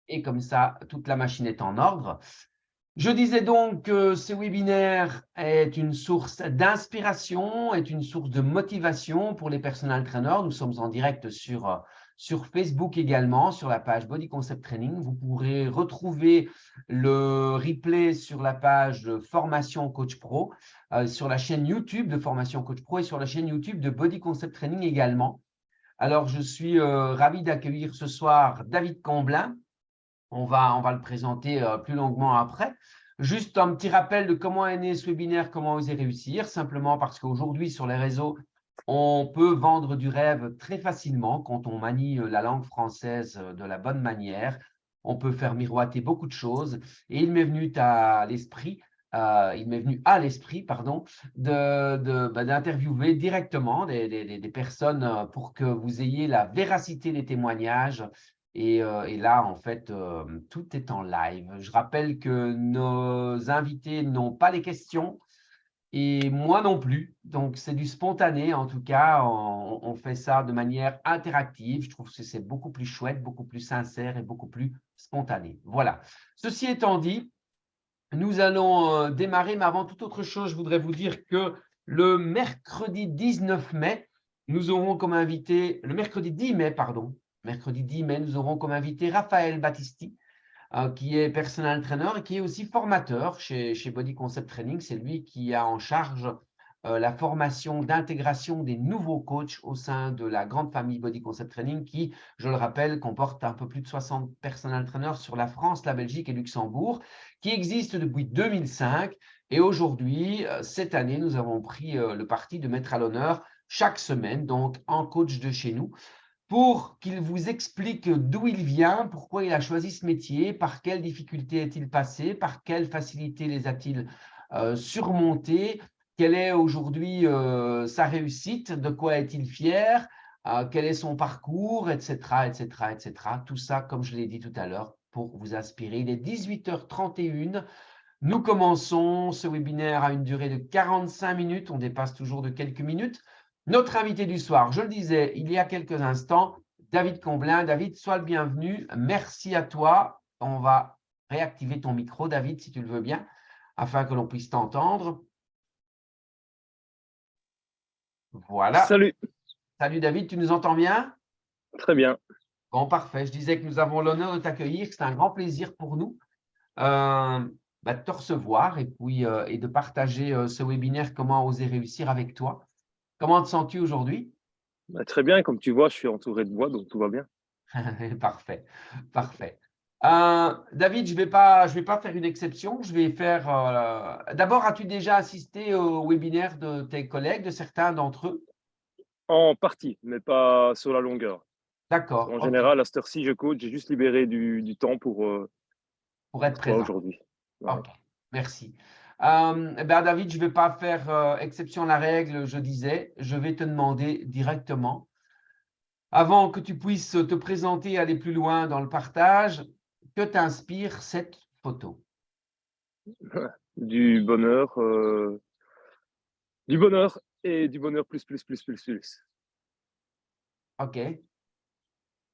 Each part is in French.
Et comme ça, toute la machine est en ordre. Je disais donc que ce webinaire est une source d'inspiration, est une source de motivation pour les personal trainers. Nous sommes en direct sur Facebook également, sur la page Body Concept Training. Vous pourrez retrouver le replay sur la page de Formation Coach Pro, sur la chaîne YouTube de Formation Coach Pro et sur la chaîne YouTube de Body Concept Training également. Alors, je suis ravi d'accueillir ce soir David Camblin. On va le présenter plus longuement après. Juste un petit rappel de comment est né ce webinaire, comment oser réussir, simplement parce qu'aujourd'hui, sur les réseaux, on peut vendre du rêve très facilement quand on manie la langue française de la bonne manière. On peut faire miroiter beaucoup de choses. Et il m'est venu à l'esprit, d'interviewer directement des personnes pour que vous ayez la véracité des témoignages. Et là, en fait, tout est en live. Je rappelle que nos invités n'ont pas les questions et moi non plus. Donc, c'est du spontané. En tout cas, on fait ça de manière interactive. Je trouve que c'est beaucoup plus chouette, beaucoup plus sincère et beaucoup plus spontané. Voilà. Ceci étant dit, nous allons démarrer. Mais avant toute autre chose, je voudrais vous dire que le mercredi 19 mai, nous aurons comme invité, le mercredi 10 mai, pardon, mercredi 10 mai, nous aurons comme invité Raphaël Battisti, qui est personal trainer et qui est aussi formateur chez Body Concept Training. C'est lui qui a en charge la formation d'intégration des nouveaux coachs au sein de la grande famille Body Concept Training qui, je le rappelle, comporte un peu plus de 60 personal trainers sur la France, la Belgique et Luxembourg, qui existe depuis 2005. Et aujourd'hui, cette année, nous avons pris le parti de mettre à l'honneur chaque semaine, donc un coach de chez nous, pour qu'il vous explique d'où il vient, pourquoi il a choisi ce métier, par quelles difficultés est-il passé, par quelles facilités les a-t-il surmontées, quelle est aujourd'hui sa réussite, de quoi est-il fier, quel est son parcours, etc., etc., etc. Tout ça, comme je l'ai dit tout à l'heure, pour vous inspirer. Il est 18h31. Nous commençons ce webinaire à une durée de 45 minutes. On dépasse toujours de quelques minutes. Notre invité du soir, je le disais il y a quelques instants, David Camblin. David, sois le bienvenu. Merci à toi. On va réactiver ton micro, David, si tu le veux bien, afin que l'on puisse t'entendre. Voilà. Salut. Salut David, tu nous entends bien? Très bien. Bon, parfait. Je disais que nous avons l'honneur de t'accueillir, que c'est un grand plaisir pour nous de te recevoir et puis et de partager ce webinaire Comment oser réussir avec toi. Comment te sens-tu aujourd'hui? Très bien, comme tu vois, je suis entouré de bois, donc tout va bien. Parfait, parfait. David, je vais pas faire une exception. Je vais faire. D'abord, as-tu déjà assisté au webinaire de tes collègues, de certains d'entre eux? En partie, mais pas sur la longueur. D'accord, En ok, général, à cette heure-ci, je coach, j'ai juste libéré du temps pour pour être toi présent. aujourd'hui. Voilà. Ok, merci. David, je ne vais pas faire exception à la règle, je disais. Je vais te demander directement, avant que tu puisses te présenter et aller plus loin dans le partage, que t'inspire cette photo? Du bonheur et du bonheur plus, plus, plus, plus, plus. Ok.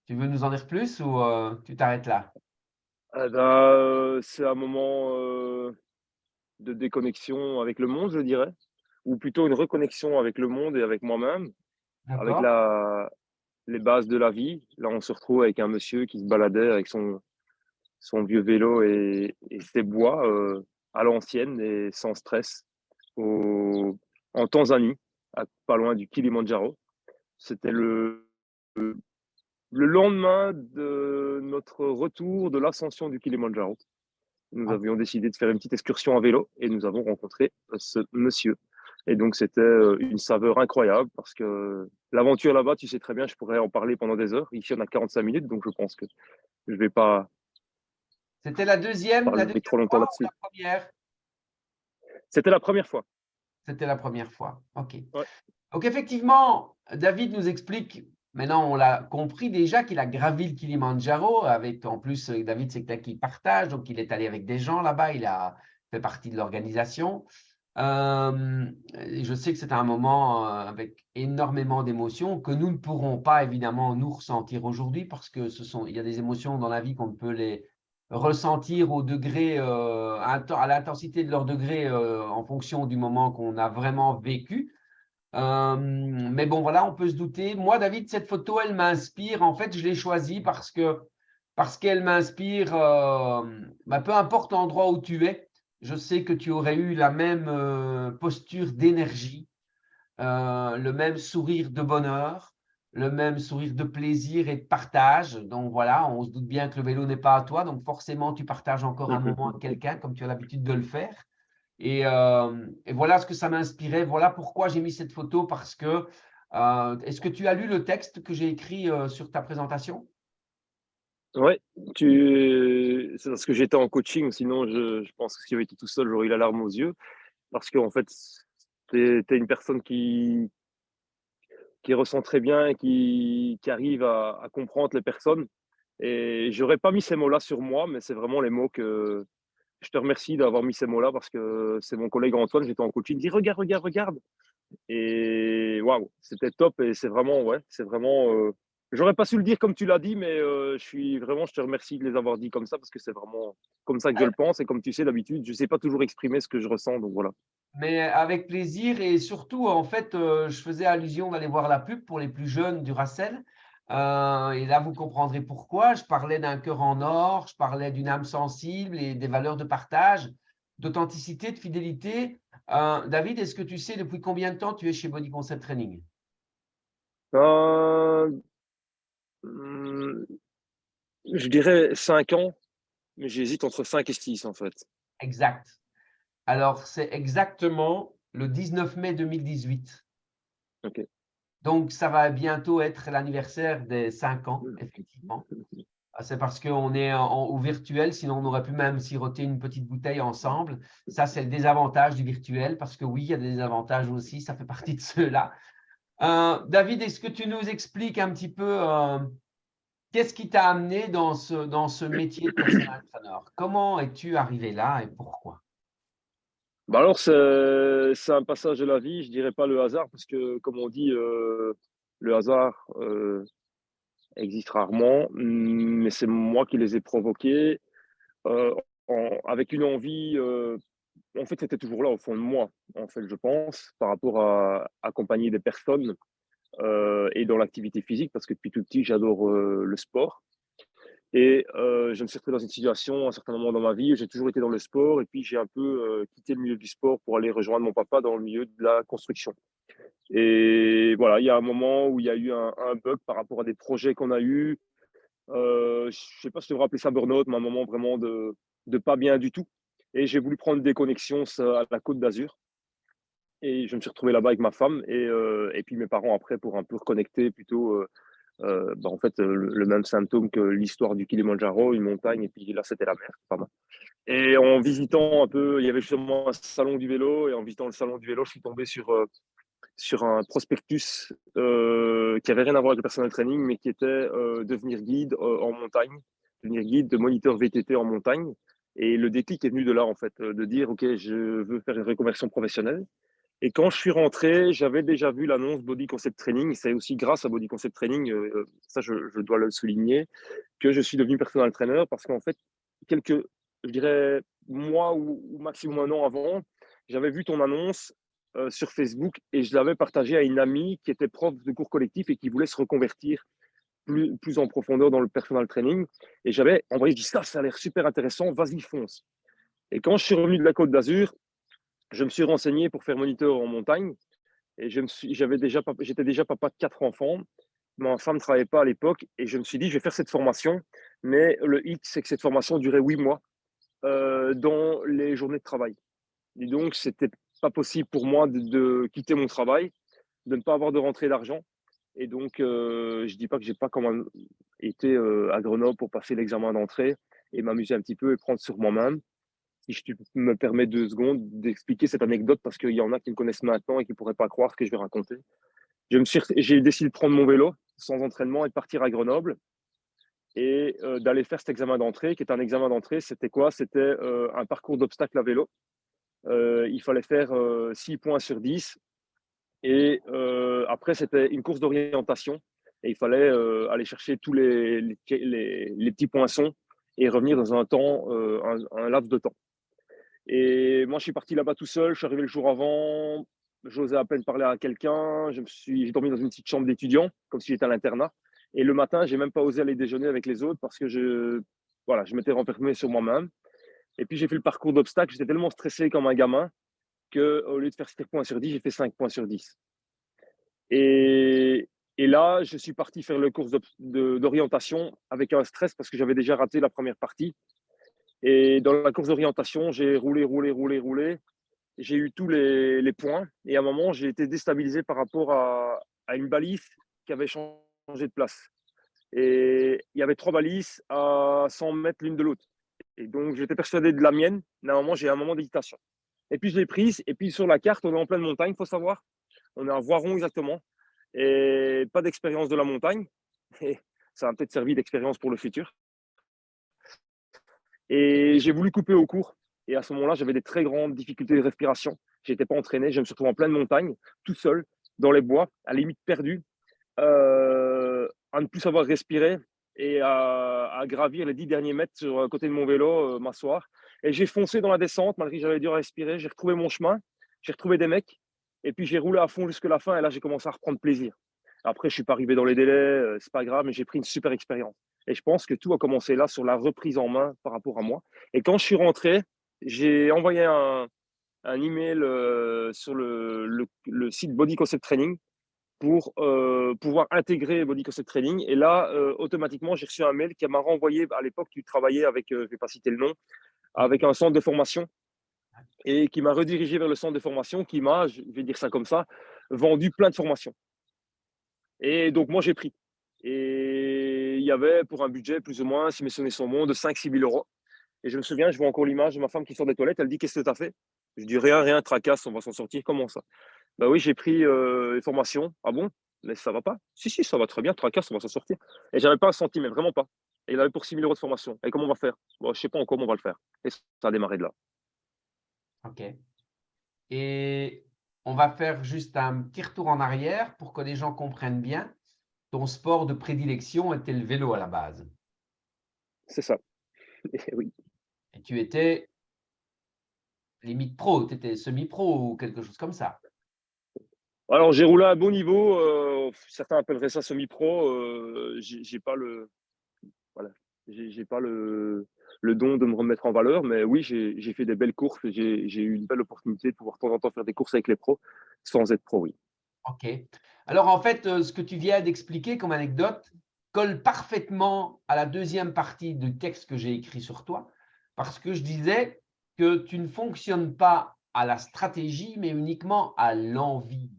Tu veux nous en dire plus ou tu t'arrêtes là? C'est un moment de déconnexion avec le monde, je dirais, ou plutôt une reconnexion avec le monde et avec moi-même, avec D'accord. les bases de la vie. Là, on se retrouve avec un monsieur qui se baladait avec son vieux vélo et ses bois à l'ancienne et sans stress en Tanzanie, pas loin du Kilimandjaro. C'était le lendemain de notre retour de l'ascension du Kilimandjaro. Nous Ok. avions décidé de faire une petite excursion à vélo et nous avons rencontré ce monsieur. Et donc, c'était une saveur incroyable parce que l'aventure là-bas, tu sais très bien, je pourrais en parler pendant des heures. Ici, on a 45 minutes, donc je pense que je ne vais pas C'était la deuxième parler trop longtemps fois ou là-dessus. la première? C'était la première fois. C'était la première fois. Ok. Ouais. Donc effectivement, David nous explique, maintenant on l'a compris déjà, qu'il a gravi le Kilimandjaro, avec en plus David c'est quelqu'un qui partage, donc il est allé avec des gens là-bas, il a fait partie de l'organisation. Je sais que c'est un moment avec énormément d'émotions que nous ne pourrons pas évidemment nous ressentir aujourd'hui parce que il y a des émotions dans la vie qu'on ne peut les ressentir au degré, à l'intensité de leur degré en fonction du moment qu'on a vraiment vécu. Mais bon, voilà, on peut se douter. Moi, David, cette photo, elle m'inspire. En fait, je l'ai choisie parce qu'elle m'inspire, peu importe l'endroit où tu es, je sais que tu aurais eu la même posture d'énergie, le même sourire de bonheur, le même sourire de plaisir et de partage. Donc voilà, on se doute bien que le vélo n'est pas à toi, donc forcément, tu partages encore un moment avec quelqu'un comme tu as l'habitude de le faire. Et voilà ce que ça m'inspirait. Voilà pourquoi j'ai mis cette photo parce que est-ce que tu as lu le texte que j'ai écrit sur ta présentation? Ouais, c'est parce que j'étais en coaching, sinon je pense que si j'avais été tout seul, j'aurais eu la larme aux yeux. Parce qu'en fait, tu es une personne qui ressent très bien et qui arrive à comprendre les personnes. Et j'aurais pas mis ces mots-là sur moi, mais c'est vraiment les mots que je te remercie d'avoir mis ces mots-là parce que c'est mon collègue Antoine, j'étais en coaching, il dit: «Regarde, regarde, regarde». Et waouh, c'était top et c'est vraiment ouais, c'est vraiment, j'aurais pas su le dire comme tu l'as dit, mais je te remercie de les avoir dit comme ça parce que c'est vraiment comme ça que je le pense et comme tu sais d'habitude, je sais pas toujours exprimer ce que je ressens donc voilà. Mais avec plaisir et surtout, en fait, je faisais allusion d'aller voir la pub pour les plus jeunes du Racel. Et là, vous comprendrez pourquoi. Je parlais d'un cœur en or, je parlais d'une âme sensible et des valeurs de partage, d'authenticité, de fidélité. David, est-ce que tu sais depuis combien de temps tu es chez Body Concept Training? Heu, mmh, je dirais 5 ans, mais j'hésite entre 5 et 6 en fait. Exact. Alors, c'est exactement le 19 mai 2018. OK. Donc, ça va bientôt être l'anniversaire des 5 ans, effectivement. C'est parce qu'on est au virtuel, sinon on aurait pu même siroter une petite bouteille ensemble. Ça, c'est le désavantage du virtuel, parce que oui, il y a des avantages aussi, ça fait partie de ceux-là. David, est-ce que tu nous expliques un petit peu qu'est-ce qui t'a amené dans ce métier de personal trainer? Comment es-tu arrivé là et pourquoi? Bah, alors c'est un passage de la vie, je dirais pas le hasard parce que comme on dit, le hasard, existe rarement, mais c'est moi qui les ai provoqués, heu, avec une envie, en fait, c'était toujours là au fond de moi, en fait, je pense, par rapport à accompagner des personnes, et dans l'activité physique parce que depuis tout petit, j'adore, le sport et je me suis retrouvé dans une situation à un certain moment dans ma vie où j'ai toujours été dans le sport et puis j'ai un peu, quitté le milieu du sport pour aller rejoindre mon papa dans le milieu de la construction et voilà, il y a un moment où il y a eu un bug par rapport à des projets qu'on a eus. Je sais pas si je devrais appeler ça burn-out, mais un moment vraiment de pas bien du tout et j'ai voulu prendre des connexions à la Côte d'Azur et je me suis retrouvé là-bas avec ma femme et puis mes parents après pour un peu reconnecter plutôt, en fait, le même symptôme que l'histoire du Kilimandjaro, une montagne et puis là, c'était la mer, pas mal et en visitant un peu, il y avait justement un salon du vélo et en visitant le salon du vélo, je suis tombé sur un prospectus, qui avait rien à voir avec le personal training, mais qui était, devenir guide, en montagne, devenir guide de moniteur VTT en montagne et le déclic est venu de là, en fait, de dire: «OK, je veux faire une reconversion professionnelle» et quand je suis rentré, j'avais déjà vu l'annonce Body Concept Training. C'est aussi grâce à Body Concept Training, ça je dois le souligner, que je suis devenu personal trainer parce qu'en fait, quelques je dirais mois ou maximum un an avant, j'avais vu ton annonce, sur Facebook et je l'avais partagée à une amie qui était prof de cours collectifs et qui voulait se reconvertir plus en profondeur dans le personal training et j'avais envoyé, je dis: Ça a l'air super intéressant, vas-y fonce» et quand je suis revenu de la Côte d'Azur, je me suis renseigné pour faire moniteur en montagne et j'étais déjà papa de 4 enfants. Ma femme ne travaillait pas à l'époque et je me suis dit: «Je vais faire cette formation», mais le hic, c'est que cette formation durait 8 mois, dans les journées de travail et donc c'était pas possible pour moi de quitter mon travail, de ne pas avoir de rentrée d'argent et donc je dis pas que j'ai pas quand même été, à Grenoble pour passer l'examen d'entrée et m'amuser un petit peu et prendre sur moi-même. Si tu me permets 2 secondes d'expliquer cette anecdote parce qu'il y en a qui me connaissent maintenant et qui pourraient pas croire ce que je vais raconter. J'ai décidé de prendre mon vélo sans entraînement et de partir à Grenoble et d'aller faire cet examen d'entrée qui est un examen d'entrée. C'était quoi? C'était, un parcours d'obstacles à vélo Il fallait faire 6 points sur 10. Et après, c'était une course d'orientation. Et il fallait aller chercher tous les petits poinçons et revenir dans un temps, un laps de temps. Et moi, je suis parti là-bas tout seul. Je suis arrivé le jour avant. J'osais à peine parler à quelqu'un. J'ai dormi dans une petite chambre d'étudiant, comme si j'étais à l'internat. Et le matin, j'ai même pas osé aller déjeuner avec les autres parce que voilà, je m'étais renfermé sur moi-même. Et puis, j'ai fait le parcours d'obstacles. J'étais tellement stressé comme un gamin qu'au lieu de faire 7 points sur 10, j'ai fait 5 points sur 10. Et, et là, je suis parti faire le cours d'orientation avec un stress parce que j'avais déjà raté la première partie. Et dans la course d'orientation, j'ai roulé. J'ai eu tous les points. Et à un moment, j'ai été déstabilisé par rapport à une balise qui avait changé de place. Et il y avait 3 balises à 100 mètres l'une de l'autre. Et donc, j'étais persuadé de la mienne. Mais à un moment, j'ai eu un moment d'hésitation. Et puis, je l'ai prise. Et puis, sur la carte, on est en pleine montagne, il faut savoir. On est à Voiron exactement. Et pas d'expérience de la montagne. Et ça m'a peut-être servi d'expérience pour le futur. Et j'ai voulu couper au cours. Et à ce moment-là, j'avais des très grandes difficultés de respiration. Je n'étais pas entraîné. Je me suis retrouvé en pleine montagne, tout seul, dans les bois, à la limite perdu, à ne plus savoir respirer et à gravir les 10 derniers mètres sur le côté de mon vélo, m'asseoir. Et j'ai foncé dans la descente, malgré que j'avais dur à respirer. J'ai retrouvé mon chemin, j'ai retrouvé des mecs. Et puis j'ai roulé à fond jusqu'à la fin. Et là, j'ai commencé à reprendre plaisir. Après, je ne suis pas arrivé dans les délais, c'est pas grave, mais j'ai pris une super expérience. Et je pense que tout a commencé là sur la reprise en main par rapport à moi. Et quand je suis rentré, j'ai envoyé un email sur le site Body Concept Training pour pouvoir intégrer Body Concept Training. Et là, automatiquement, j'ai reçu un mail qui m'a renvoyé. À l'époque, tu travaillais avec, je ne vais pas citer le nom, avec un centre de formation et qui m'a redirigé vers le centre de formation qui m'a, je vais dire ça comme ça, vendu plein de formations. Et donc, moi, j'ai pris. Et il y avait pour un budget plus ou moins, si mes souvenirs sont bons, de 5 000 – 6 000 euros. Et je me souviens, je vois encore l'image de ma femme qui sort des toilettes. Elle dit: qu'est-ce que tu as fait? Je dis: rien, tracasse, on va s'en sortir. Comment ça? Bah oui, j'ai pris une formation. Ah bon? Mais ça va pas? Si, si, ça va très bien, tracasse, on va s'en sortir. Et j'avais pas un centime, mais vraiment pas. Et il avait pour 6 000 euros de formation. Et comment on va faire? Bon, je sais pas encore, mais on va le faire. Et ça a démarré de là. OK. Et on va faire juste un petit retour en arrière pour que les gens comprennent bien. Ton sport de prédilection était le vélo à la base. C'est ça. Et oui. Et tu étais limite pro, tu étais semi-pro ou quelque chose comme ça. Alors, j'ai roulé à un bon niveau. Certains appelleraient ça semi-pro. J'ai pas le, voilà, j'ai pas le don de me remettre en valeur, mais oui, j'ai fait des belles courses. J'ai eu une belle opportunité de pouvoir de temps en temps faire des courses avec les pros sans être pro, oui. OK. Alors, en fait, ce que tu viens d'expliquer comme anecdote colle parfaitement à la deuxième partie du texte que j'ai écrit sur toi, parce que je disais que tu ne fonctionnes pas à la stratégie, mais uniquement à l'envie.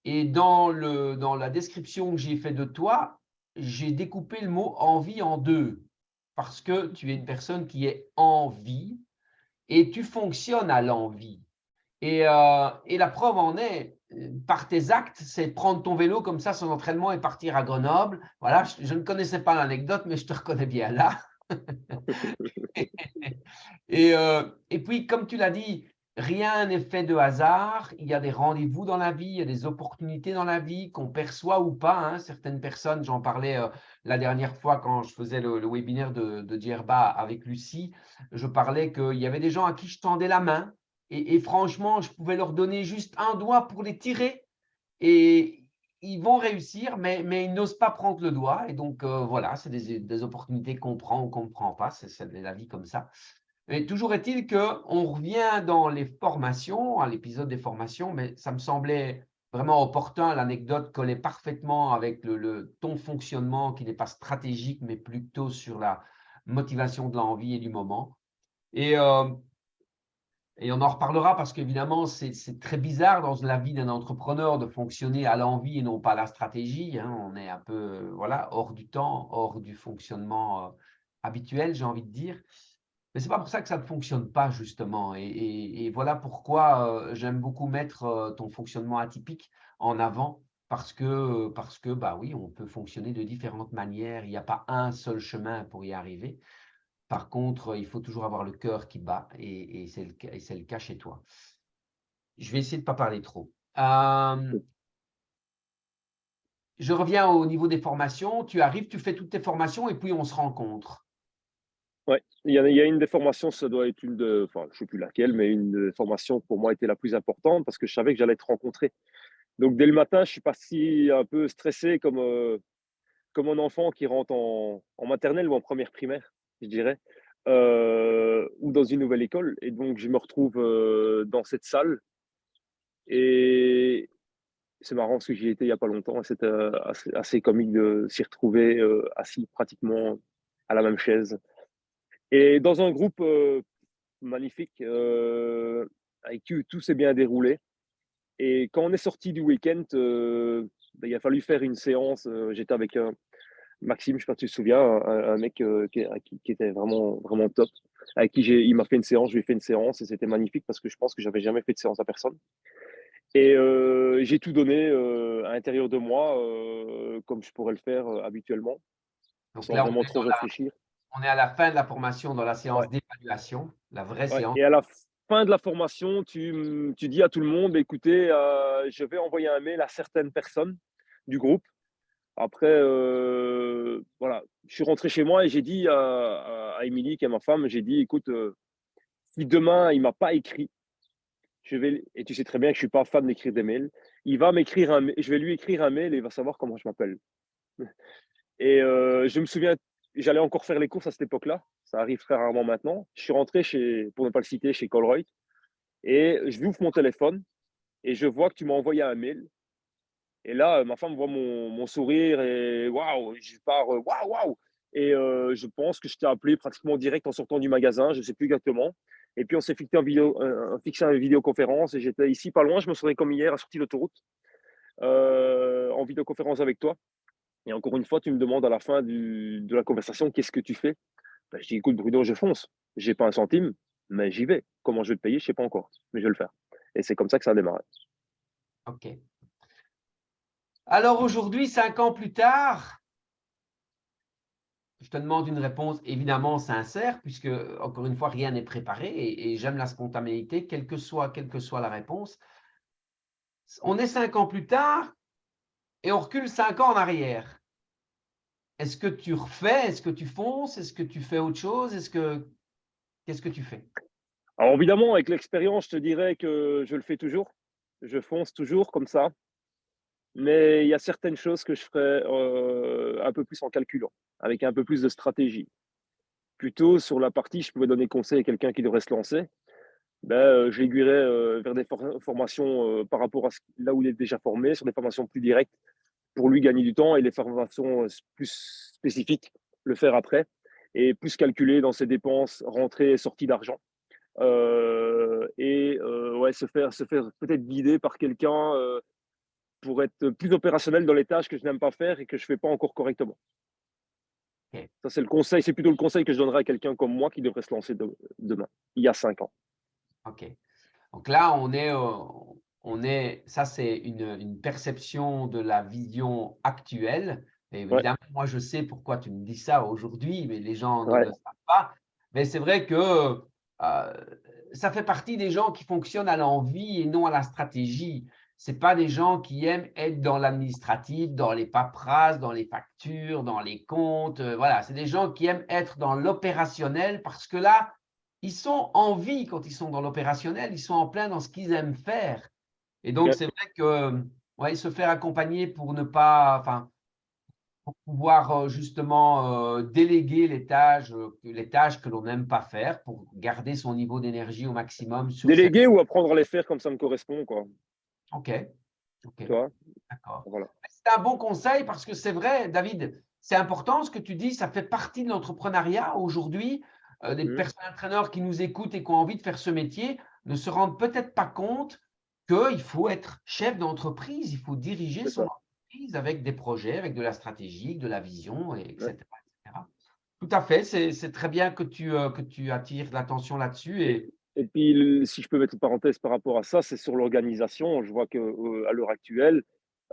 Et dans la description que j'ai fait de toi, j'ai découpé le mot envie en deux, parce que tu es une personne qui est en vie et tu fonctionnes à l'envie. Et la preuve en est, par tes actes, c'est prendre ton vélo comme ça, son entraînement et partir à Grenoble. Voilà, je ne connaissais pas l'anecdote, mais je te reconnais bien là. Et puis, comme tu l'as dit, rien n'est fait de hasard. Il y a des rendez-vous dans la vie, il y a des opportunités dans la vie qu'on perçoit ou pas, hein. Certaines personnes, j'en parlais la dernière fois quand je faisais le webinaire de Djerba avec Lucie, je parlais qu'il y avait des gens à qui je tendais la main et franchement, je pouvais leur donner juste un doigt pour les tirer et ils vont réussir, mais ils n'osent pas prendre le doigt. Et donc, voilà, c'est des opportunités qu'on prend ou qu'on ne prend pas. C'est la vie comme ça. Mais toujours est-il qu'on revient dans les formations, à l'épisode des formations, mais ça me semblait vraiment opportun. L'anecdote collait parfaitement avec ton fonctionnement qui n'est pas stratégique, mais plutôt sur la motivation de l'envie et du moment. Et, euh, et on en reparlera parce qu'évidemment, c'est très bizarre dans la vie d'un entrepreneur de fonctionner à l'envie et non pas à la stratégie, hein. On est un peu voilà, hors du temps, hors du fonctionnement habituel, j'ai envie de dire. Mais ce n'est pas pour ça que ça ne fonctionne pas, justement. Et voilà pourquoi j'aime beaucoup mettre ton fonctionnement atypique en avant, parce que bah oui, on peut fonctionner de différentes manières. Il n'y a pas un seul chemin pour y arriver. Par contre, il faut toujours avoir le cœur qui bat et c'est le cas chez toi. Je vais essayer de ne pas parler trop. Je reviens au niveau des formations. Tu arrives, tu fais toutes tes formations et puis on se rencontre. Ouais, il y a une des formations, ça doit être enfin, je sais plus laquelle, mais une des formations pour moi était la plus importante parce que je savais que j'allais te rencontrer. Donc dès le matin, je suis parti un peu stressé comme un enfant qui rentre en maternelle ou en première primaire, je dirais, ou dans une nouvelle école. Et donc je me retrouve dans cette salle et c'est marrant parce que j'y étais il y a pas longtemps et c'était assez comique de s'y retrouver assis pratiquement à la même chaise. Et dans un groupe magnifique, avec qui tout s'est bien déroulé. Et quand on est sorti du week-end, il a fallu faire une séance. J'étais avec Maxime, je ne sais pas si tu te souviens, un mec qui était vraiment, vraiment top, avec qui il m'a fait une séance, je lui ai fait une séance et c'était magnifique parce que je pense que j'avais jamais fait de séance à personne. Et j'ai tout donné à l'intérieur de moi, comme je pourrais le faire habituellement, Donc sans là, vraiment trop réfléchir. on est à la fin de la formation dans la Ouais. séance d'évaluation, la vraie Ouais, séance. et à la fin de la formation, tu dis à tout le monde: «Écoutez, je vais envoyer un mail à certaines personnes du groupe». Après, voilà, je suis rentré chez moi et j'ai dit à Émilie, qui est ma femme, j'ai dit: «Écoute, si demain il m'a pas écrit, je vais et tu sais très bien que je suis pas fan d'écrire des mails, il va m'écrire un mail, je vais lui écrire un mail et il va savoir comment je m'appelle». Et je me souviens, j'allais encore faire les courses à cette époque-là, ça arrive très rarement maintenant. Je suis rentré chez, pour ne pas le citer, chez Colruyt. Et je ouvre mon téléphone et je vois que tu m'as envoyé un mail. Et là, ma femme voit mon sourire et waouh, je pars, waouh, waouh. Et je pense que je t'ai appelé pratiquement direct en sortant du magasin, je ne sais plus exactement. Et puis on s'est fixé une vidéoconférence et j'étais ici pas loin, je me souviens comme hier, à la sortie d'autoroute, en vidéoconférence avec toi. Et encore une fois, tu me demandes à la fin de la conversation, qu'est-ce que tu fais? Ben, je dis, écoute, Bruno, je fonce. J'ai pas un centime, mais j'y vais. Comment je vais te payer, je sais pas encore, mais je vais le faire. Et c'est comme ça que ça a démarré. OK. Alors aujourd'hui, 5 ans plus tard, je te demande une réponse évidemment sincère, puisque, encore une fois, rien n'est préparé et j'aime la spontanéité, quelle que soit la réponse. On est 5 ans plus tard et on recule 5 ans en arrière. Est-ce que tu refais? Est-ce que tu fonces? Est-ce que tu fais autre chose? Qu'est-ce que tu fais? Alors évidemment, avec l'expérience, je te dirais que je le fais toujours. Je fonce toujours comme ça, mais il y a certaines choses que je ferais, un peu plus en calculant, avec un peu plus de stratégie. Plutôt sur la partie, je pouvais donner conseil à quelqu'un qui devrait se lancer, ben, je l'aiguillerais, vers des formations, par rapport à là où il est déjà formé, sur des formations plus directes pour lui gagner du temps et les formations, plus spécifiques, le faire après et plus calculer dans ses dépenses, rentrées et sorties d'argent. Et ouais, se faire peut-être guider par quelqu'un, pour être plus opérationnel dans les tâches que je n'aime pas faire et que je fais pas encore correctement. OK, Ça, c'est plutôt le conseil que je donnerais à quelqu'un comme moi qui devrait se lancer demain, il y a 5 ans. OK. Donc là, ça c'est une perception de la vision actuelle. Et Ouais, évidemment, moi, je sais pourquoi tu me dis ça aujourd'hui, mais les gens ne ouais, le savent pas. Mais c'est vrai que ça fait partie des gens qui fonctionnent à l'envie et non à la stratégie. C'est pas des gens qui aiment être dans l'administratif, dans les paperasses, dans les factures, dans les comptes. Voilà, c'est des gens qui aiment être dans l'opérationnel parce que là, ils sont en vie quand ils sont dans l'opérationnel, ils sont en plein dans ce qu'ils aiment faire. Et donc, ouais. c'est vrai que ouais, se faire accompagner pour ne pas, enfin, pour pouvoir justement déléguer les tâches que l'on n'aime pas faire, pour garder son niveau d'énergie au maximum sur cette. Déléguer ou apprendre à les faire comme ça me correspond, quoi, OK, OK, tu vois? d'accord. Voilà. C'est un bon conseil parce que c'est vrai, David, c'est important ce que tu dis, ça fait partie de l'entrepreneuriat aujourd'hui. Des Mmh, personnes entraîneurs qui nous écoutent et qui ont envie de faire ce métier ne se rendent peut-être pas compte qu'il faut être chef d'entreprise, il faut diriger c'est son ça. entreprise avec des projets, avec de la stratégie, de la vision, et Ouais. etc., etc. Tout à fait, c'est très bien que tu attires l'attention là-dessus. Et Et et puis si je peux mettre une parenthèse par rapport à ça, c'est sur l'organisation. Je vois que, à l'heure actuelle,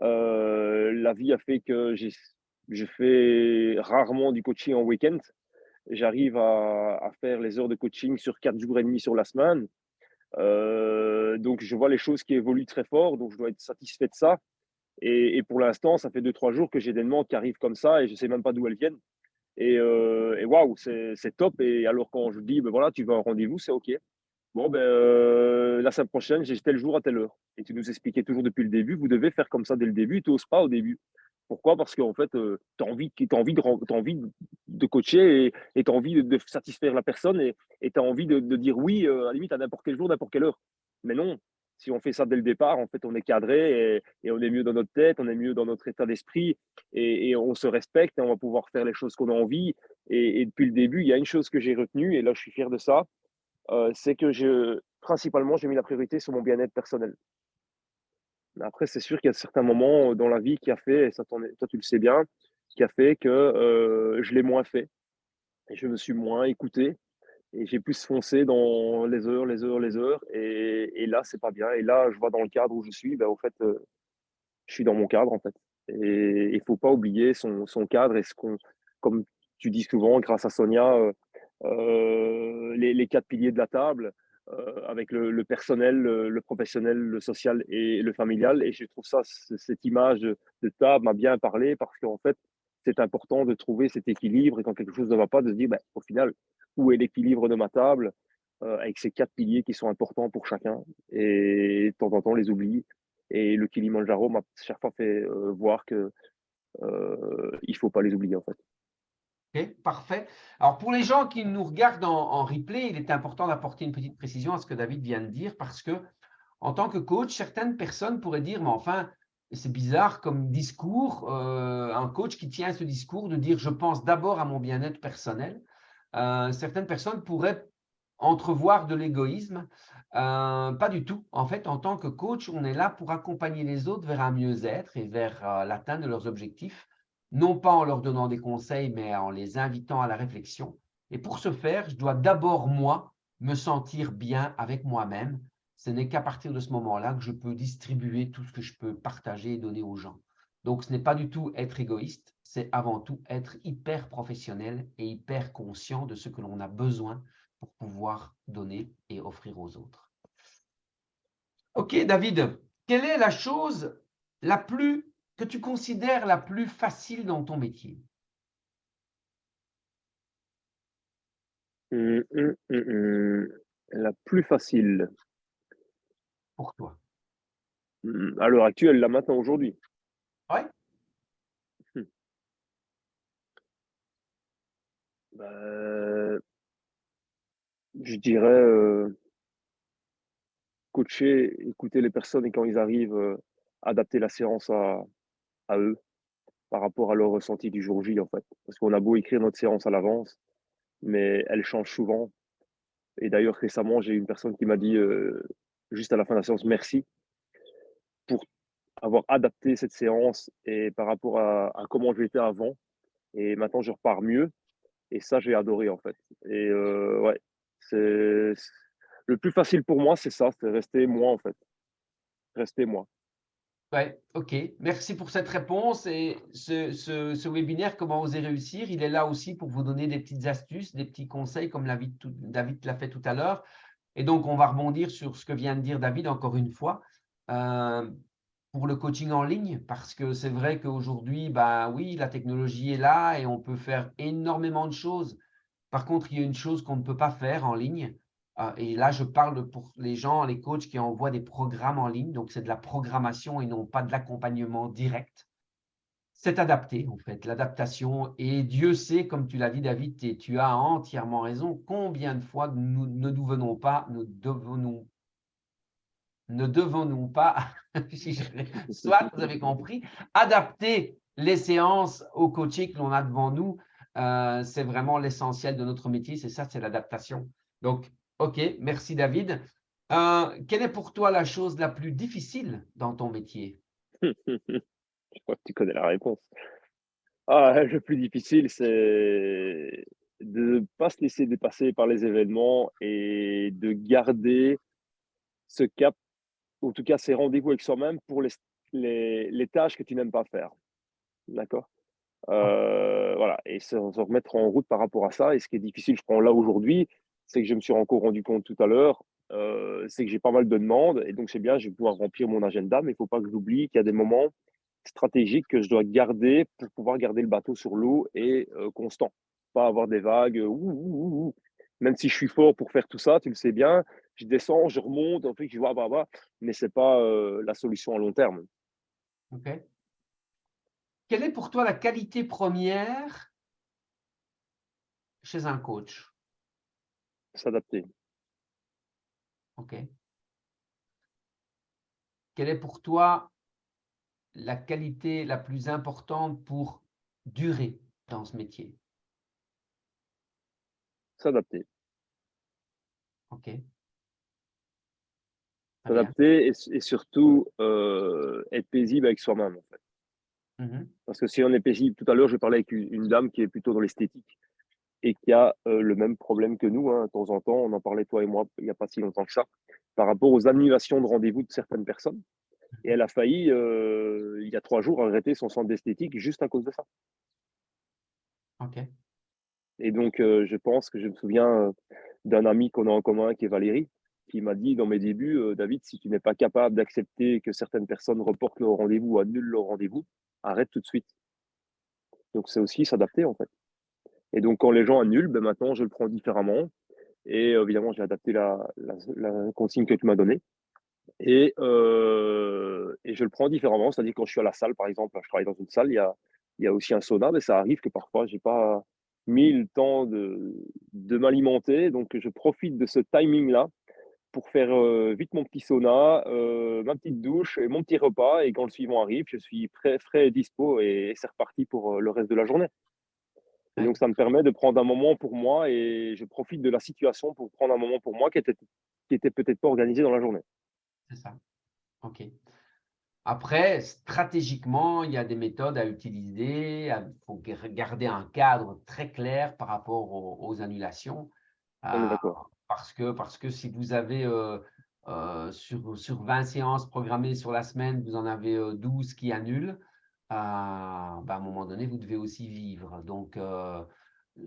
la vie a fait que je fais rarement du coaching en week-end j'arrive à faire les heures de coaching sur 4 jours et demi sur la semaine. Donc je vois les choses qui évoluent très fort, donc je dois être satisfait de ça. Et pour l'instant, ça fait 2 3 jours que j'ai des demandes qui arrivent comme ça et je ne sais même pas d'où elles viennent. Et waouh, c'est top. Et alors quand je dis, ben voilà, tu veux un rendez-vous, c'est OK. Bon, ben, la semaine prochaine, j'ai tel jour à telle heure. Et tu nous expliquais toujours depuis le début, vous devez faire comme ça dès le début, tu n'oses pas au début. Pourquoi? Parce qu'en fait, tu as envie, t'as envie de coacher et tu as envie de satisfaire la personne et tu as envie de dire oui, à la limite, à n'importe quel jour, n'importe quelle heure. Mais non, si on fait ça dès le départ, en fait, on est cadré et on est mieux dans notre tête, on est mieux dans notre état d'esprit et on se respecte et on va pouvoir faire les choses qu'on a envie. Et depuis le début, il y a une chose que j'ai retenue et là, je suis fier de ça, c'est que principalement, j'ai mis la priorité sur mon bien-être personnel. Mais après, c'est sûr qu'il y a certains moments dans la vie qui a fait, et ça toi tu le sais bien, qui a fait que je l'ai moins fait. Et je me suis moins écouté et j'ai plus foncé dans les heures, les heures, les heures. Et là, c'est pas bien. Et là, je vois dans le cadre où je suis, ben, au fait, je suis dans mon cadre, en fait. Et il faut pas oublier son cadre et comme tu dis souvent, grâce à Sonia, les 4 piliers de la table, avec le personnel, le professionnel, le social et le familial. Et je trouve ça, cette image de table m'a bien parlé parce qu'en fait, c'est important de trouver cet équilibre et quand quelque chose ne va pas, de se dire, ben, au final, où est l'équilibre de ma table avec ces 4 piliers qui sont importants pour chacun et de temps en temps, les oublie. Et le Kilimanjaro m'a chaque fois fait voir que il faut pas les oublier en fait. OK, parfait. Alors pour les gens qui nous regardent en replay, il est important d'apporter une petite précision à ce que David vient de dire parce que en tant que coach, certaines personnes pourraient dire, mais enfin, c'est bizarre comme discours, un coach qui tient ce discours de dire, je pense d'abord à mon bien-être personnel. Certaines personnes pourraient entrevoir de l'égoïsme. Pas du tout. En fait, en tant que coach, on est là pour accompagner les autres vers un mieux-être et vers l'atteinte de leurs objectifs, non pas en leur donnant des conseils, mais en les invitant à la réflexion. Et pour ce faire, je dois d'abord, moi, me sentir bien avec moi-même. Ce n'est qu'à partir de ce moment-là que je peux distribuer tout ce que je peux partager et donner aux gens. Donc, ce n'est pas du tout être égoïste, c'est avant tout être hyper professionnel et hyper conscient de ce que l'on a besoin pour pouvoir donner et offrir aux autres. Ok, David, quelle est la chose que tu considères la plus facile dans ton métier? Mmh. La plus facile, Pour toi? à l'heure actuelle, là maintenant, aujourd'hui? Ouais, Mmh. Bah, je dirais, coacher, écouter les personnes et quand ils arrivent, adapter la séance à eux, par rapport à leur ressenti du jour J, en fait. Parce qu'on a beau écrire notre séance à l'avance, mais elle change souvent. Et d'ailleurs, récemment, j'ai une personne qui m'a dit, juste à la fin de la séance: «Merci pour avoir adapté cette séance et par rapport à comment j'étais avant et maintenant je repars mieux». Et ça, j'ai adoré, en fait. Et ouais, c'est le plus facile pour moi, c'est ça, c'est rester moi, en fait, rester moi. ouais, ok. Merci pour cette réponse. Et ce webinaire, Comment oser réussir, il est là aussi pour vous donner des petites astuces, des petits conseils, comme David l'a fait tout à l'heure. Et donc, on va rebondir sur ce que vient de dire David encore une fois. Euh, pour le coaching en ligne, parce que c'est vrai qu'aujourd'hui, bah oui, la technologie est là et on peut faire énormément de choses. Par contre, il y a une chose qu'on ne peut pas faire en ligne. Et là, je parle pour les gens, les coachs qui envoient des programmes en ligne. Donc, c'est de la programmation et non pas de l'accompagnement direct. C'est adapté, en fait, l'adaptation. Et Dieu sait, comme tu l'as dit, David, et tu as entièrement raison, combien de fois nous ne devenons pas, ne devons-nous pas, soit vous avez compris, adapter les séances au coaching que l'on a devant nous. C'est vraiment l'essentiel de notre métier, c'est ça, c'est l'adaptation. Donc, OK, merci David. Quelle est pour toi la chose la plus difficile dans ton métier? Je crois que tu connais la réponse. Ah, le plus difficile, c'est de ne pas se laisser dépasser par les événements et de garder ce cap, ou en tout cas ces rendez-vous avec soi-même pour les tâches que tu n'aimes pas faire. D'accord? Voilà, et se remettre en route par rapport à ça. Et ce qui est difficile, je prends là aujourd'hui, c'est que je me suis encore rendu compte tout à l'heure, c'est que j'ai pas mal de demandes et donc c'est bien, je vais pouvoir remplir mon agenda, mais il faut pas que j'oublie qu'il y a des moments stratégiques que je dois garder pour pouvoir garder le bateau sur l'eau et constant. Pas avoir des vagues, même si je suis fort pour faire tout ça, tu le sais bien, je descends, je remonte, en fait, je vois, mais c'est pas la solution à long terme. OK. Quelle est pour toi la qualité première chez un coach? S'adapter. OK. Quelle est pour toi la qualité la plus importante pour durer dans ce métier? S'adapter. OK, très bien. S'adapter et surtout, être paisible avec soi-même, en fait. Mmh. Parce que si on est paisible tout à l'heure, je parlais avec une dame qui est plutôt dans l'esthétique et qui a, le même problème que nous, hein, de temps en temps. On en parlait toi et moi, il y a pas si longtemps que ça, par rapport aux annulations de rendez-vous de certaines personnes et elle a failli, il y a 3 jours, arrêter son centre d'esthétique juste à cause de ça. OK. Et donc, je pense que je me souviens, d'un ami qu'on a en commun qui est Valérie, qui m'a dit dans mes débuts: «David, si tu n'es pas capable d'accepter que certaines personnes reportent leur rendez-vous ou annulent leur rendez-vous, arrête tout de suite». Donc c'est aussi s'adapter, en fait. Et donc quand les gens annulent, ben, maintenant je le prends différemment et évidemment j'ai adapté la consigne que tu m'as donnée et je le prends différemment. C'est-à-dire quand je suis à la salle, par exemple, je travaille dans une salle, il y a aussi un sauna, mais ça arrive que parfois j'ai pas mis le temps de m'alimenter, donc je profite de ce timing-là pour faire, vite mon petit sauna, ma petite douche et mon petit repas et quand le suivant arrive, je suis prêt, frais et dispo et c'est reparti pour, le reste de la journée. Et Ouais, donc ça me permet de prendre un moment pour moi et je profite de la situation pour prendre un moment pour moi qui était peut-être pas organisé dans la journée. c'est ça. OK. Après, stratégiquement, il y a des méthodes à utiliser. Il faut garder un cadre très clair par rapport aux annulations. On est euh, d'accord. parce que si vous avez sur 20 séances programmées sur la semaine, vous en avez 12 qui annulent, à un moment donné, vous devez aussi vivre. Donc,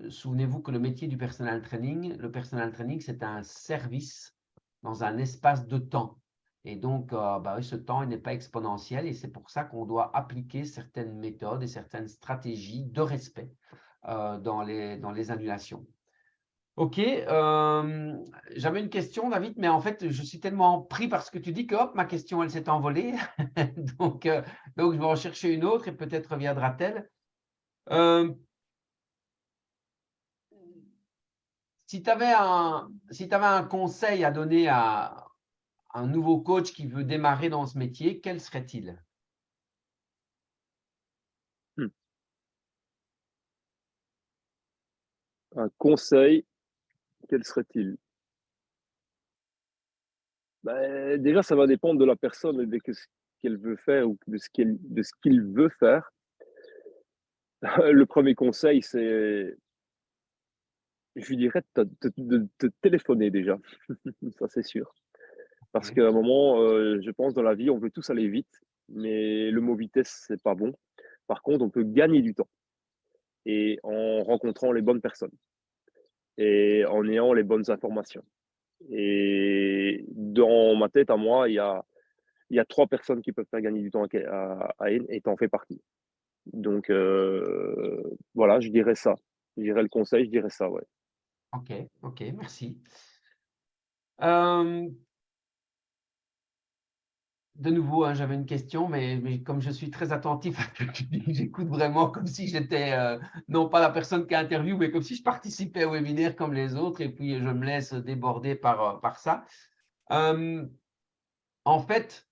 souvenez-vous que le personal training, c'est un service dans un espace de temps. Et donc, oui, ce temps il n'est pas exponentiel et c'est pour ça qu'on doit appliquer certaines méthodes et certaines stratégies de respect dans les annulations. OK, j'avais une question, David, mais en fait, je suis tellement pris par ce que tu dis que hop, ma question, elle s'est envolée. Donc, donc je vais en chercher une autre et peut-être reviendra-t-elle. Hem, si tu avais un conseil à donner à un nouveau coach qui veut démarrer dans ce métier, quel serait-il? Mmh. Un conseil, quel serait-il? Bah, déjà, ça va dépendre de la personne et de ce qu'elle veut faire ou de ce qu'il veut faire. Le premier conseil, c'est, je lui dirais de te téléphoner déjà, ça c'est sûr. Parce OK, qu'à un moment, je pense dans la vie, on veut tous aller vite, mais le mot vitesse, c'est pas bon. Par contre, on peut gagner du temps et en rencontrant les bonnes personnes et en ayant les bonnes informations. Et dans ma tête, à moi, il y a 3 personnes qui peuvent faire gagner du temps à N et tu en fais partie. Donc voilà, je dirais ça. Je dirais le conseil, je dirais ça, ouais. OK, OK, merci. Hem, de nouveau, hein, j'avais une question, mais comme je suis très attentif à ce que tu dis, j'écoute vraiment comme si j'étais, non pas la personne qui interviewe, mais comme si je participais au webinaire comme les autres et puis je me laisse déborder par ça. Hem, en fait,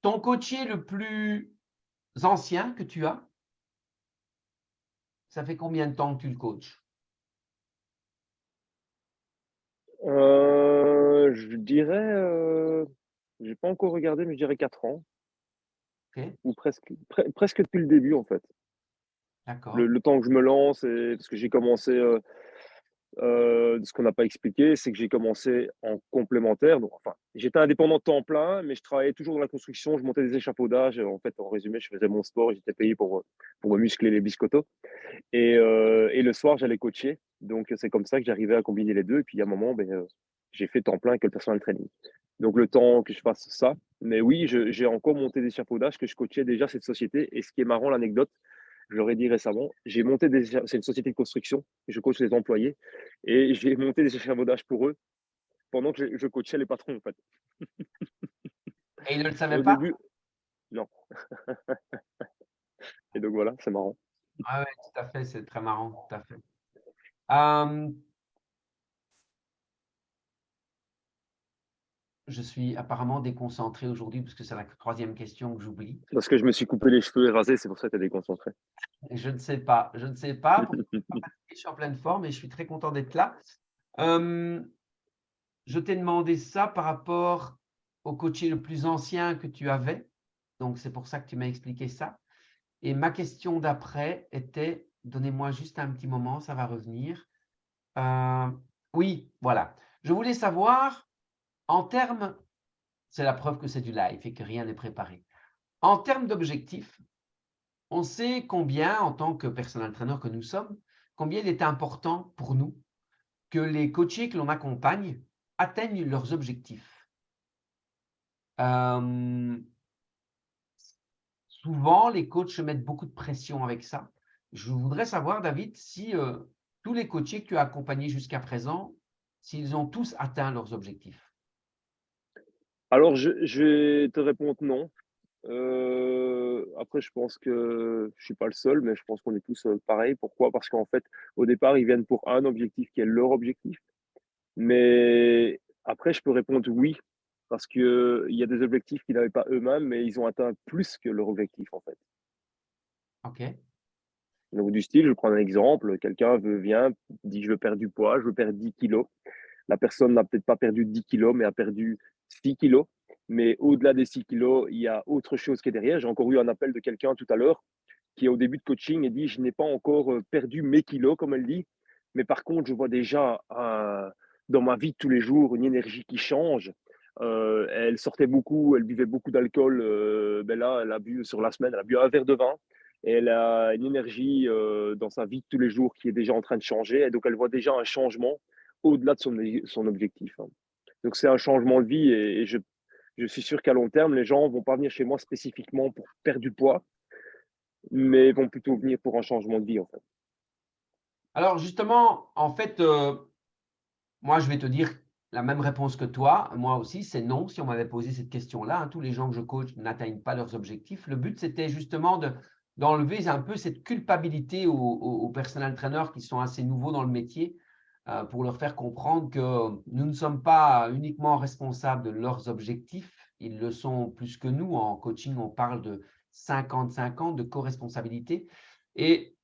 ton coaché le plus ancien que tu as, ça fait combien de temps que tu le coaches? Je dirais, j'ai pas encore regardé, mais je dirais 4 ans OK, ou presque depuis le début, en fait. Le d'accord. le temps que je me lance et parce que j'ai commencé, ce qu'on n'a pas expliqué, c'est que j'ai commencé en complémentaire. Donc, enfin, j'étais indépendant de temps plein, mais je travaillais toujours dans la construction. Je montais des échafaudages. En fait, en résumé, je faisais mon sport. J'étais payé pour me muscler les biscottos. Et le soir, j'allais coacher. Donc, c'est comme ça que j'arrivais à combiner les deux. Et puis, il y a un moment, j'ai fait temps plein avec le personnel training. Donc, le temps que je fasse ça. Mais oui, j'ai encore monté des échafaudages que je coachais déjà cette société. Et ce qui est marrant, l'anecdote, je leur ai dit récemment, c'est une société de construction, je coach les employés, et j'ai monté des échafaudages pour eux pendant que je coachais les patrons, en fait. Et ils ne le Et savaient au pas? début, non. Et donc voilà, c'est marrant. Ouais, ouais, tout à fait, c'est très marrant, tout à fait. Euh, je suis apparemment déconcentré aujourd'hui parce que c'est la troisième question que j'oublie. Parce que je me suis coupé les cheveux et rasé, c'est pour ça que tu es déconcentré. Et je ne sais pas, je ne sais pas. Pourquoi je suis en pleine forme et je suis très content d'être là. Euh, je t'ai demandé ça par rapport au coaché le plus ancien que tu avais. Donc, c'est pour ça que tu m'as expliqué ça. Et ma question d'après était, donnez-moi juste un petit moment, ça va revenir. Euh, oui, voilà. Je voulais savoir, en termes, c'est la preuve que c'est du live et que rien n'est préparé. En termes d'objectifs, on sait combien, en tant que personnel trainer que nous sommes, combien il est important pour nous que les coachés que l'on accompagne atteignent leurs objectifs. Euh, souvent, les coachs se mettent beaucoup de pression avec ça. Je voudrais savoir, David, si tous les coachés que tu as accompagnés jusqu'à présent, s'ils ont tous atteint leurs objectifs. Alors, je vais te répondre non. Après, je pense que je suis pas le seul, mais je pense qu'on est tous pareils. Pourquoi? Parce qu'en fait, au départ, ils viennent pour un objectif qui est leur objectif. Mais après, je peux répondre oui, parce qu'il y a des objectifs qu'ils n'avaient pas eux-mêmes, mais ils ont atteint plus que leur objectif, en fait. OK. Donc, du style, je prends un exemple, quelqu'un vient, dit je veux perdre du poids, je veux perdre 10 kilos. La personne n'a peut-être pas perdu 10 kilos, mais a perdu 6 kilos. Mais au-delà des 6 kilos, il y a autre chose qui est derrière. J'ai encore eu un appel de quelqu'un tout à l'heure qui est au début de coaching et dit, je n'ai pas encore perdu mes kilos, comme elle dit, mais par contre, je vois déjà dans ma vie de tous les jours une énergie qui change. Elle sortait beaucoup, elle buvait beaucoup d'alcool. Là, elle a bu sur la semaine, elle a bu un verre de vin. Et elle a une énergie dans sa vie de tous les jours qui est déjà en train de changer. Et donc, elle voit déjà un changement au-delà de son objectif, hein. Donc, c'est un changement de vie et je suis sûr qu'à long terme, les gens ne vont pas venir chez moi spécifiquement pour perdre du poids, mais vont plutôt venir pour un changement de vie, en fait. Alors justement, en fait, moi, je vais te dire la même réponse que toi. Moi aussi, c'est non. Si on m'avait posé cette question-là, hein, tous les gens que je coach n'atteignent pas leurs objectifs. Le but, c'était justement d'enlever un peu cette culpabilité aux personnel trainers qui sont assez nouveaux dans le métier, pour leur faire comprendre que nous ne sommes pas uniquement responsables de leurs objectifs. Ils le sont plus que nous. En coaching, on parle de 50-50 de co-responsabilité. Et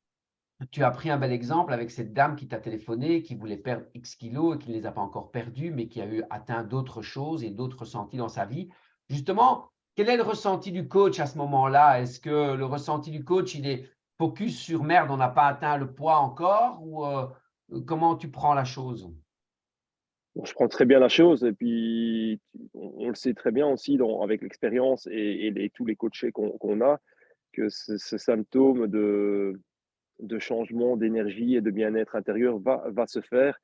tu as pris un bel exemple avec cette dame qui t'a téléphoné, qui voulait perdre X kilos et qui ne les a pas encore perdus, mais qui a eu atteint d'autres choses et d'autres ressentis dans sa vie. Justement, quel est le ressenti du coach à ce moment-là? Est-ce que le ressenti du coach, il est focus sur merde, on n'a pas atteint le poids encore, ou comment tu prends la chose? Bon, je prends très bien la chose et puis on le sait très bien aussi avec l'expérience et tous les coachés qu'on a, que ce symptôme de changement d'énergie et de bien-être intérieur va se faire.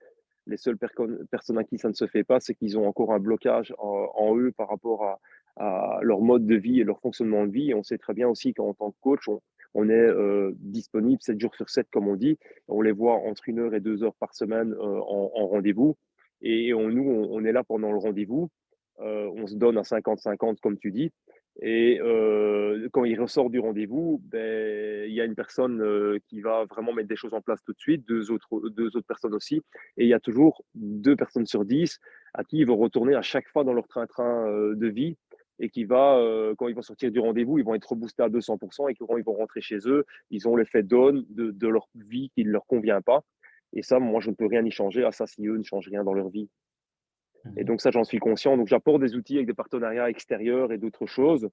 Les seules personnes à qui ça ne se fait pas, c'est qu'ils ont encore un blocage en eux par rapport à leur mode de vie et leur fonctionnement de vie. Et on sait très bien aussi qu'en tant que coach, on est disponible 7 jours sur 7, comme on dit. On les voit entre 1 heure et 2 heures par semaine en rendez-vous. Et on est là pendant le rendez-vous. On se donne à 50-50, comme tu dis. Et quand il ressort du rendez-vous, il y a une personne qui va vraiment mettre des choses en place tout de suite, deux autres personnes aussi. Et il y a toujours 2 personnes sur 10 à qui ils vont retourner à chaque fois dans leur train-train de vie et quand ils vont sortir du rendez-vous, ils vont être reboostés à 200% et quand ils vont rentrer chez eux, ils ont l'effet d'on de leur vie qui ne leur convient pas. Et ça, moi, je ne peux rien y changer à ça si eux ne changent rien dans leur vie. Et Mhm. donc ça, j'en suis conscient. Donc j'apporte des outils avec des partenariats extérieurs et d'autres choses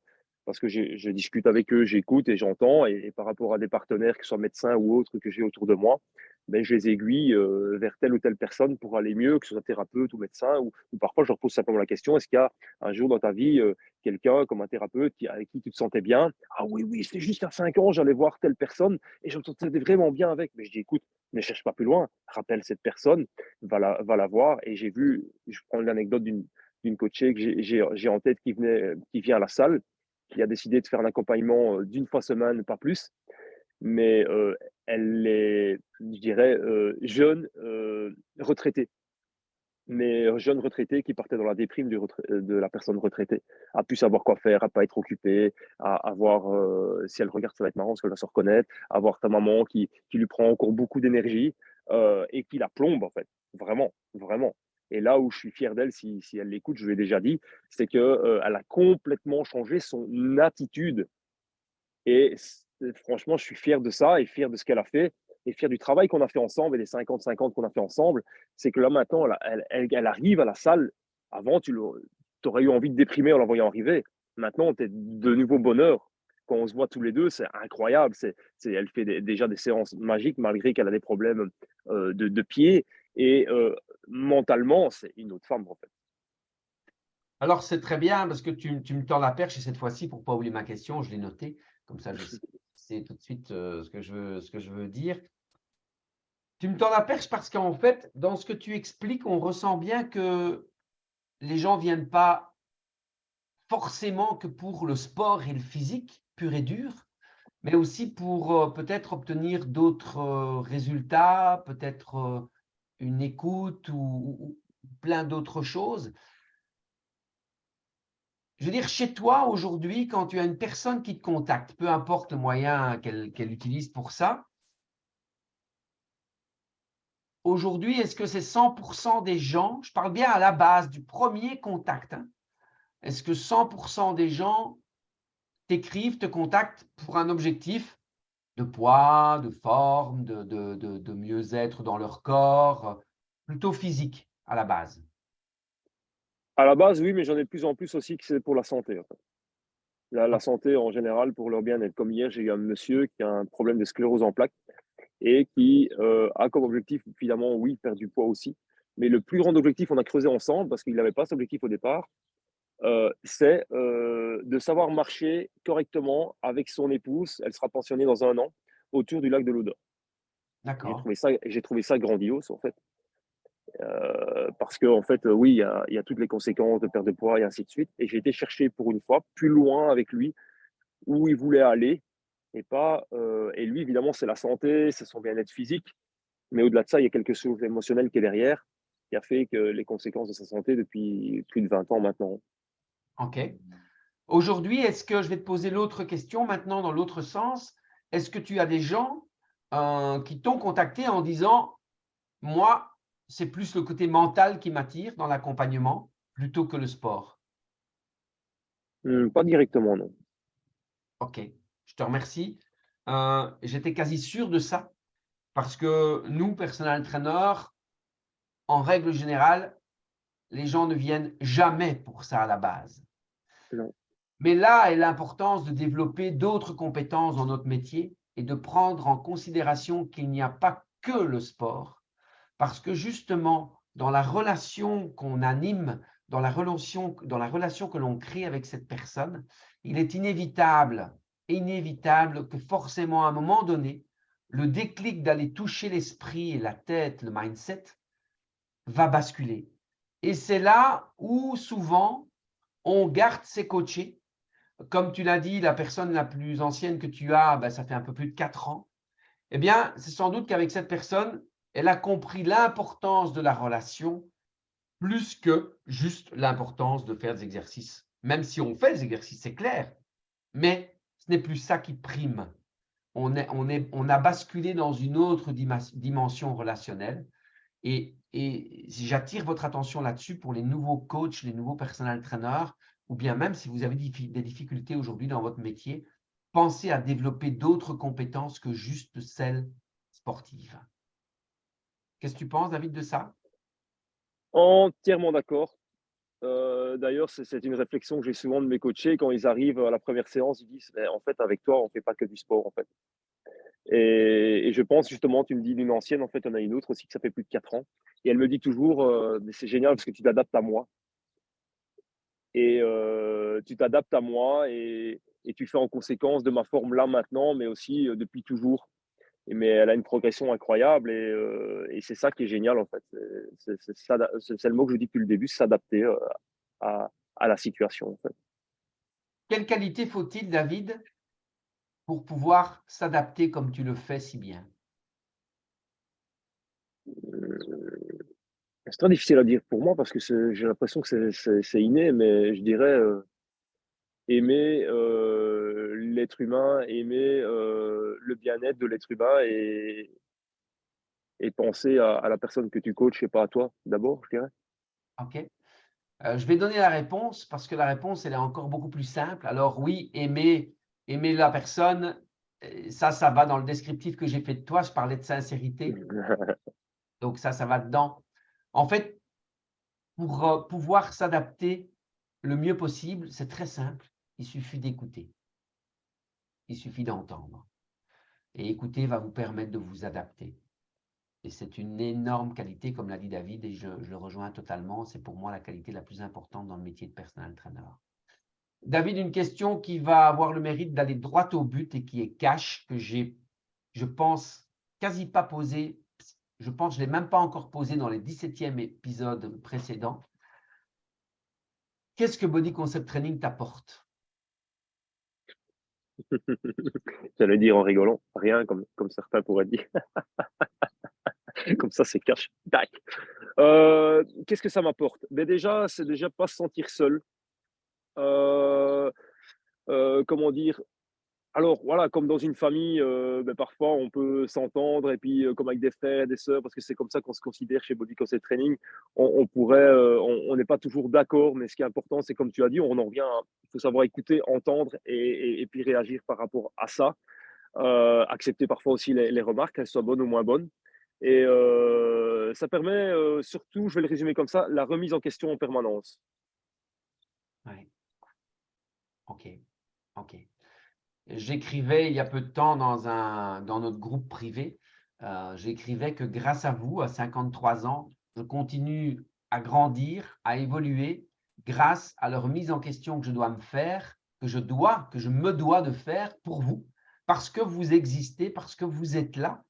parce que je discute avec eux, j'écoute et j'entends. Et par rapport à des partenaires, que ce soit médecins ou autres, que j'ai autour de moi, ben, je les aiguille vers telle ou telle personne pour aller mieux, que ce soit thérapeute ou médecin. Ou parfois, je leur pose simplement la question, est-ce qu'il y a un jour dans ta vie quelqu'un comme un thérapeute avec qui tu te sentais bien? Ah oui, oui, c'était juste à 5 ans, j'allais voir telle personne et je me sentais vraiment bien avec. Mais je dis, écoute, ne cherche pas plus loin, rappelle cette personne, va la voir. Et j'ai vu, je prends l'anecdote d'une coachée que j'ai en tête qui vient à la salle, qui a décidé de faire un accompagnement d'une fois semaine, pas plus. Mais elle est, je dirais, jeune retraitée. Mais jeune retraité qui partait dans la déprime de la personne retraitée, à plus savoir quoi faire, à pas être occupé, à voir si elle regarde, ça va être marrant parce qu'elle va se reconnaître, à voir ta maman qui lui prend encore beaucoup d'énergie et qui la plombe en fait, vraiment, vraiment. Et là où je suis fier d'elle, si elle l'écoute, je lui ai déjà dit, c'est que elle a complètement changé son attitude. Et franchement, je suis fier de ça et fier de ce qu'elle a fait et fier du travail qu'on a fait ensemble et des 50-50 qu'on a fait ensemble. C'est que là, maintenant, elle arrive à la salle. Avant, tu aurais eu envie de déprimer en la voyant arriver. Maintenant, tu es de nouveau bonheur. Quand on se voit tous les deux, c'est incroyable. Elle fait déjà des séances magiques malgré qu'elle a des problèmes de pied. Et mentalement, c'est une autre femme, en fait. Alors, c'est très bien parce que tu me tends la perche et cette fois-ci, pour ne pas oublier ma question, je l'ai notée. Comme ça, je sais tout de suite ce que je veux dire. Tu me tends la perche parce qu'en fait, dans ce que tu expliques, on ressent bien que les gens ne viennent pas forcément que pour le sport et le physique pur et dur, mais aussi pour peut-être obtenir d'autres résultats, peut-être une écoute ou plein d'autres choses. Je veux dire, chez toi, aujourd'hui, quand tu as une personne qui te contacte, peu importe le moyen qu'elle utilise pour ça, aujourd'hui, est-ce que c'est 100% des gens, je parle bien à la base du premier contact, hein, est-ce que 100% des gens t'écrivent, te contactent pour un objectif de poids, de forme, de mieux-être dans leur corps, plutôt physique à la base? À la base, oui, mais j'en ai de plus en plus aussi que c'est pour la santé, en fait. La santé en général, pour leur bien-être. Comme hier, j'ai eu un monsieur qui a un problème de sclérose en plaques et qui a comme objectif, évidemment, oui, perdre du poids aussi. Mais le plus grand objectif, on a creusé ensemble parce qu'il n'avait pas cet objectif au départ, c'est de savoir marcher correctement avec son épouse. Elle sera pensionnée dans 1 an autour du lac de l'Odeur. D'accord. J'ai trouvé ça grandiose, en fait. Parce que, en fait, oui, il y a toutes les conséquences de perte de poids et ainsi de suite. Et j'ai été chercher pour une fois plus loin avec lui où il voulait aller et pas. Et lui, évidemment, c'est la santé, c'est son bien-être physique. Mais au-delà de ça, il y a quelque chose d'émotionnel qui est derrière, qui a fait que les conséquences de sa santé depuis plus de 20 ans maintenant. OK. Aujourd'hui, est-ce que je vais te poser l'autre question maintenant dans l'autre sens? Est-ce que tu as des gens qui t'ont contacté en disant, moi, c'est plus le côté mental qui m'attire dans l'accompagnement plutôt que le sport? Pas directement, non. OK, je te remercie. J'étais quasi sûr de ça parce que nous, personnel traîneurs, en règle générale, les gens ne viennent jamais pour ça à la base. Non. Mais là est l'importance de développer d'autres compétences dans notre métier et de prendre en considération qu'il n'y a pas que le sport, parce que justement, dans la relation qu'on anime, dans la relation que l'on crée avec cette personne, il est inévitable que forcément à un moment donné, le déclic d'aller toucher l'esprit et la tête, le mindset, va basculer. Et c'est là où souvent on garde ses coachés. Comme tu l'as dit, la personne la plus ancienne que tu as, ben, ça fait un peu plus de 4 ans. Eh bien, c'est sans doute qu'avec cette personne, elle a compris l'importance de la relation plus que juste l'importance de faire des exercices. Même si on fait des exercices, c'est clair, mais ce n'est plus ça qui prime. On a basculé dans une autre dimension relationnelle. Et si j'attire votre attention là-dessus pour les nouveaux coachs, les nouveaux personnel trainers, ou bien même si vous avez des difficultés aujourd'hui dans votre métier, pensez à développer d'autres compétences que juste celles sportives. Qu'est-ce que tu penses, David, de ça? Entièrement d'accord. D'ailleurs, c'est une réflexion que j'ai souvent de mes coachés quand ils arrivent à la première séance, ils disent: «Mais en fait, avec toi, on fait pas que du sport, en fait». Et je pense justement, tu me dis d'une ancienne, en fait, il y en a une autre aussi que ça fait plus de 4 ans et elle me dit toujours, «Mais c'est génial parce que tu t'adaptes à moi et tu t'adaptes à moi et tu fais en conséquence de ma forme là, maintenant, mais aussi, depuis toujours». Mais elle a une progression incroyable et c'est ça qui est génial, en fait. C'est le mot que je dis depuis le début, s'adapter, à la situation, en fait. Quelle qualité faut-il, David, pour pouvoir s'adapter comme tu le fais si bien? C'est très difficile à dire pour moi parce que j'ai l'impression que c'est inné, mais je dirais, aimer, l'être humain, aimer, le bien-être de l'être humain et penser à la personne que tu coaches et pas à toi, d'abord, je dirais. OK. Je vais donner la réponse parce que la réponse, elle est encore beaucoup plus simple. Alors oui, aimer la personne, ça va dans le descriptif que j'ai fait de toi. Je parlais de sincérité, donc ça va dedans. En fait, pour, pouvoir s'adapter le mieux possible, c'est très simple. Il suffit d'écouter. Il suffit d'entendre et écouter va vous permettre de vous adapter et c'est une énorme qualité, comme l'a dit David et je le rejoins totalement. C'est pour moi la qualité la plus importante dans le métier de personal trainer. David, une question qui va avoir le mérite d'aller droit au but et qui est cash, que j'ai, je pense, quasi pas posée. Je pense que je ne l'ai même pas encore posée dans les 17e épisodes précédents. Qu'est-ce que Body Concept Training t'apporte? J'allais dire en rigolant, rien comme certains pourraient dire. Comme ça, c'est cash. Tac. Qu'est-ce que ça m'apporte? Ben déjà, c'est déjà pas se sentir seul. Heu Comment dire? Alors voilà, comme dans une famille, beh, parfois on peut s'entendre et puis, comme avec des frères et des sœurs, parce que c'est comme ça qu'on se considère chez Body Concept Training, on pourrait, on n'est pas toujours d'accord, mais ce qui est important, c'est comme tu as dit, on en revient à il faut savoir écouter, entendre et puis réagir par rapport à ça. Accepter parfois aussi les remarques, qu'elles soient bonnes ou moins bonnes et ça permet, surtout, je vais le résumer comme ça, la remise en question en permanence. Ouais, OK, OK. J'écrivais il y a peu de temps dans notre groupe privé, j'écrivais que grâce à vous, à 53 ans, je continue à grandir, à évoluer grâce à la remise en question que je dois me faire, que je me dois de faire pour vous, parce que vous existez, parce que vous êtes là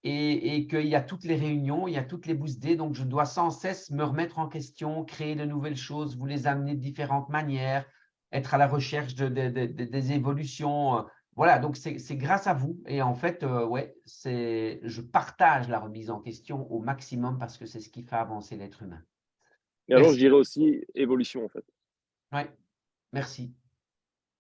et qu'il y a toutes les réunions, il y a toutes les boost days, donc je dois sans cesse me remettre en question, créer de nouvelles choses, vous les amener de différentes manières, être à la recherche des évolutions. Voilà, donc c'est grâce à vous. Et en fait, ouais, je partage la remise en question au maximum parce que c'est ce qui fait avancer l'être humain. Et alors je Merci. dirais aussi évolution, en fait. Ouais, merci.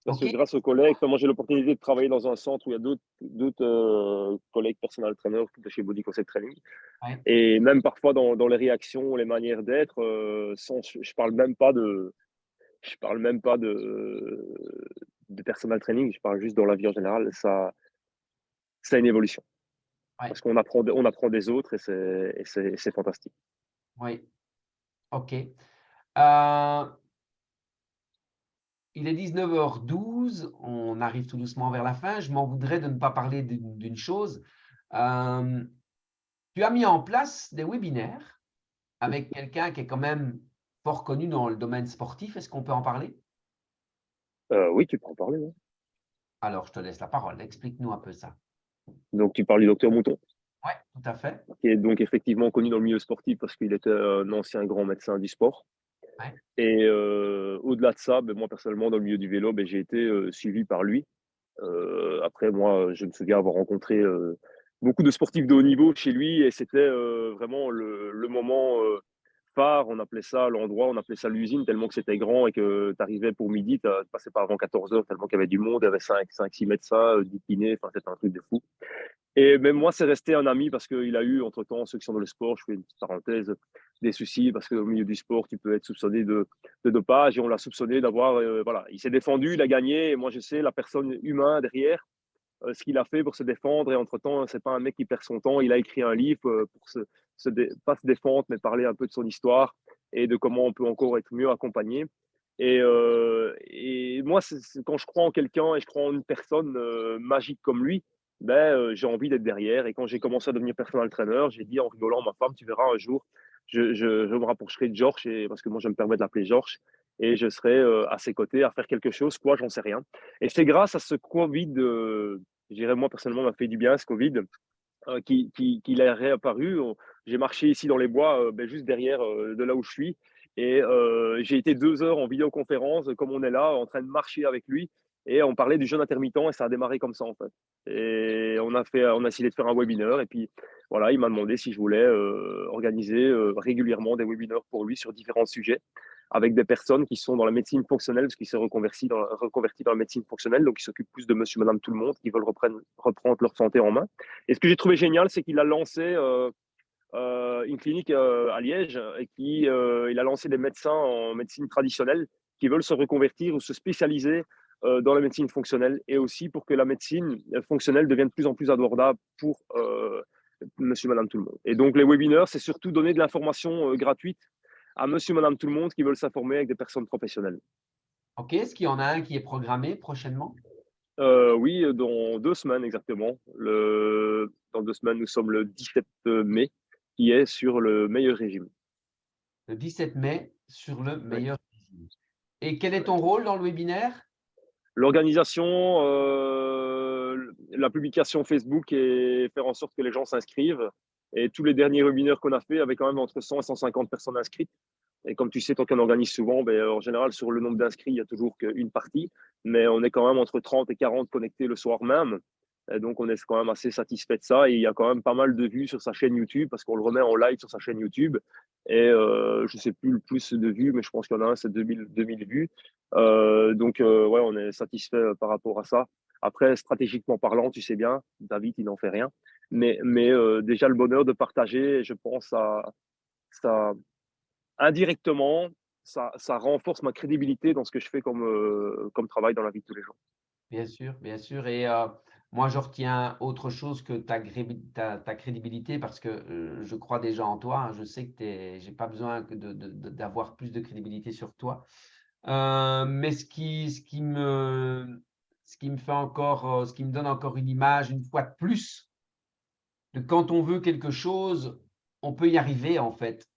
Parce que OK. grâce aux collègues, enfin, moi j'ai l'opportunité de travailler dans un centre où il y a d'autres, collègues personal trainers de chez Body Concept Training Ouais, et même parfois dans les réactions, les manières d'être, sans je parle même pas de personal training, je parle juste dans la vie en général, ça a une évolution. ouais, Parce on apprend des autres et c'est fantastique. oui. OK. Il est 19h12, on arrive tout doucement vers la fin. Je m'en voudrais de ne pas parler d'une chose. Hem, Tu as mis en place des webinaires avec quelqu'un qui est quand même fort connu dans le domaine sportif. Est-ce qu'on peut en parler? Oui, tu peux en parler, ouais. Alors, je te laisse la parole. Explique-nous un peu ça. Donc tu parles du docteur Mouton, Ouais, tout à fait. qui est donc effectivement connu dans le milieu sportif parce qu'il était un ancien grand médecin du sport. Ouais, Et au-delà de ça, moi personnellement dans le milieu du vélo, j'ai été, suivi par lui. Après moi, je me souviens avoir rencontré, beaucoup de sportifs de haut niveau chez lui et c'était, vraiment le moment, phare. On appelait ça l'endroit, on appelait ça l'usine tellement que c'était grand et que tu arrivais pour midi, tu passais pas avant 14 heures tellement qu'il y avait du monde, il y avait 5-6 médecins, 10 kinés, enfin c'était un truc de fou. Et même moi, c'est resté un ami parce qu'il a eu, entre-temps, ceux qui sont dans le sport, je fais une petite parenthèse, des soucis parce qu'au milieu du sport, tu peux être soupçonné de dopage et on l'a soupçonné d'avoir, voilà, il s'est défendu, il a gagné et moi, je sais la personne humaine derrière, ce qu'il a fait pour se défendre et entre-temps, c'est pas un mec qui perd son temps, il a écrit un livre, pour pas se défendre, mais parler un peu de son histoire et de comment on peut encore être mieux accompagné. Et moi, quand je crois en quelqu'un et je crois en une personne magique comme lui, j'ai envie d'être derrière. Et quand j'ai commencé à devenir personal trainer, j'ai dit en rigolant à ma femme, tu verras un jour, je me rapprocherai de Georges, parce que moi, je me permets de l'appeler Georges, et je serai à ses côtés à faire quelque chose, quoi, j'en sais rien. Et c'est grâce à ce Covid, je dirais moi personnellement, m'a fait du bien, ce Covid, qu'il est réapparu. J'ai marché ici dans les bois, juste derrière de là où je suis. Et j'ai été 2 heures en vidéoconférence, comme on est là, en train de marcher avec lui. Et on parlait du jeûne intermittent et ça a démarré comme ça, en fait. Et on a essayé de faire un webinaire. Et puis, voilà, il m'a demandé si je voulais organiser régulièrement des webinaires pour lui sur différents sujets avec des personnes qui sont dans la médecine fonctionnelle, parce qu'il s'est reconverti dans la médecine fonctionnelle, donc il s'occupe plus de monsieur, madame, tout le monde, qui veulent reprendre leur santé en main. Et ce que j'ai trouvé génial, c'est qu'il a lancé une clinique à Liège et il a lancé des médecins en médecine traditionnelle qui veulent se reconvertir ou se spécialiser dans la médecine fonctionnelle, et aussi pour que la médecine fonctionnelle devienne de plus en plus abordable pour monsieur, madame, tout le monde. Et donc, les webinaires, c'est surtout donner de l'information gratuite à monsieur, madame, tout le monde qui veulent s'informer avec des personnes professionnelles. OK, est-ce qu'il y en a un qui est programmé prochainement? Oui, dans 2 semaines exactement. Dans 2 semaines, nous sommes le 17 mai, qui est sur le meilleur régime. Le 17 mai sur le Oui, meilleur régime. Et quel est ouais. ton rôle dans le webinaire? L'organisation, la publication Facebook et faire en sorte que les gens s'inscrivent. Et tous les derniers webinaires qu'on a fait avaient quand même entre 100 et 150 personnes inscrites. Et comme tu sais, tant qu'on organise souvent, en général, sur le nombre d'inscrits, il n'y a toujours qu'une partie. Mais on est quand même entre 30 et 40 connectés le soir même. Et donc, on est quand même assez satisfait de ça. Et il y a quand même pas mal de vues sur sa chaîne YouTube, parce qu'on le remet en live sur sa chaîne YouTube. Et je ne sais plus le plus de vues, mais je pense qu'il y en a un, c'est 2000 vues. Ouais, on est satisfait par rapport à ça. Après, stratégiquement parlant, tu sais bien, David, il n'en fait rien. Mais déjà, le bonheur de partager, je pense, ça indirectement, ça renforce ma crédibilité dans ce que je fais comme travail dans la vie de tous les jours. Bien sûr, bien sûr. Et moi, je retiens autre chose que ta crédibilité parce que je crois déjà en toi, hein. Je sais que j'ai pas besoin d'avoir plus de crédibilité sur toi. Mais ce qui me fait encore, ce qui me donne encore une image, une fois de plus, de quand on veut quelque chose, on peut y arriver en fait.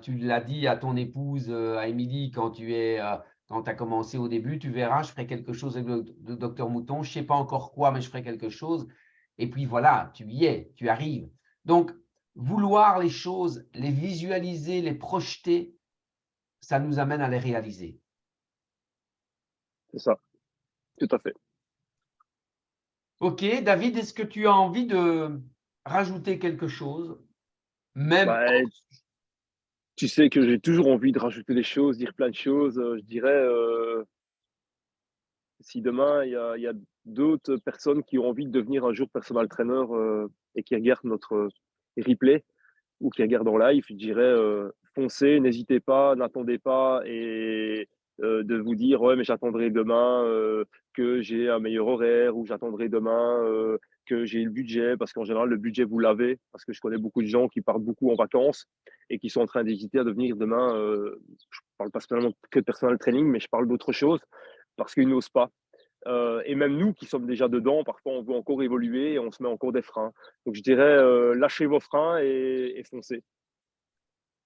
Tu l'as dit à ton épouse, à Émilie, quand tu as commencé au début, tu verras, je ferai quelque chose avec le docteur Mouton, je ne sais pas encore quoi, mais je ferai quelque chose. Et puis voilà, tu y es, tu arrives. Donc, vouloir les choses, les visualiser, les projeter, ça nous amène à les réaliser. C'est ça, tout à fait. Ok, David, est-ce que tu as envie de rajouter quelque chose? Même, Bah, tu sais que j'ai toujours envie de rajouter des choses, dire plein de choses. Je dirais, si demain, il y a d'autres personnes qui ont envie de devenir un jour personal trainer et qui regardent notre replay ou qui regardent en live, je dirais, foncez, n'hésitez pas, n'attendez pas, et de vous dire, ouais, mais j'attendrai demain que j'ai un meilleur horaire, ou j'attendrai demain que j'ai le budget, parce qu'en général, le budget, vous l'avez, parce que je connais beaucoup de gens qui partent beaucoup en vacances et qui sont en train d'hésiter à devenir demain, je parle pas spécialement que de personal training, mais je parle d'autre chose, parce qu'ils n'osent pas. Et même nous qui sommes déjà dedans, parfois on veut encore évoluer et on se met encore des freins. Donc je dirais, lâchez vos freins et foncez.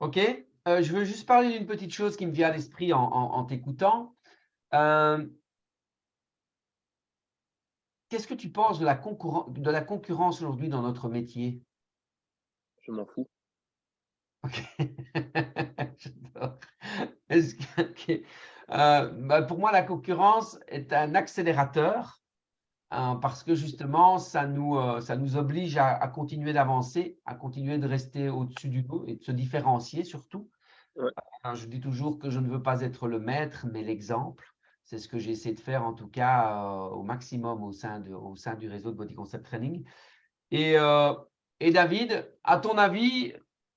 ok. Je veux juste parler d'une petite chose qui me vient à l'esprit en t'écoutant. Euh, Qu'est-ce que tu penses de de la concurrence aujourd'hui dans notre métier? Je m'en fous. Ok. J'adore. Ok. Pour moi, la concurrence est un accélérateur, hein, parce que justement, ça nous oblige à continuer d'avancer, à continuer de rester au-dessus du lot et de se différencier surtout. Ouais, Hein, je dis toujours que je ne veux pas être le maître, mais l'exemple. C'est ce que j'essaie de faire en tout cas au maximum au sein du réseau de Body Concept Training. Et, euh, et David, à ton avis,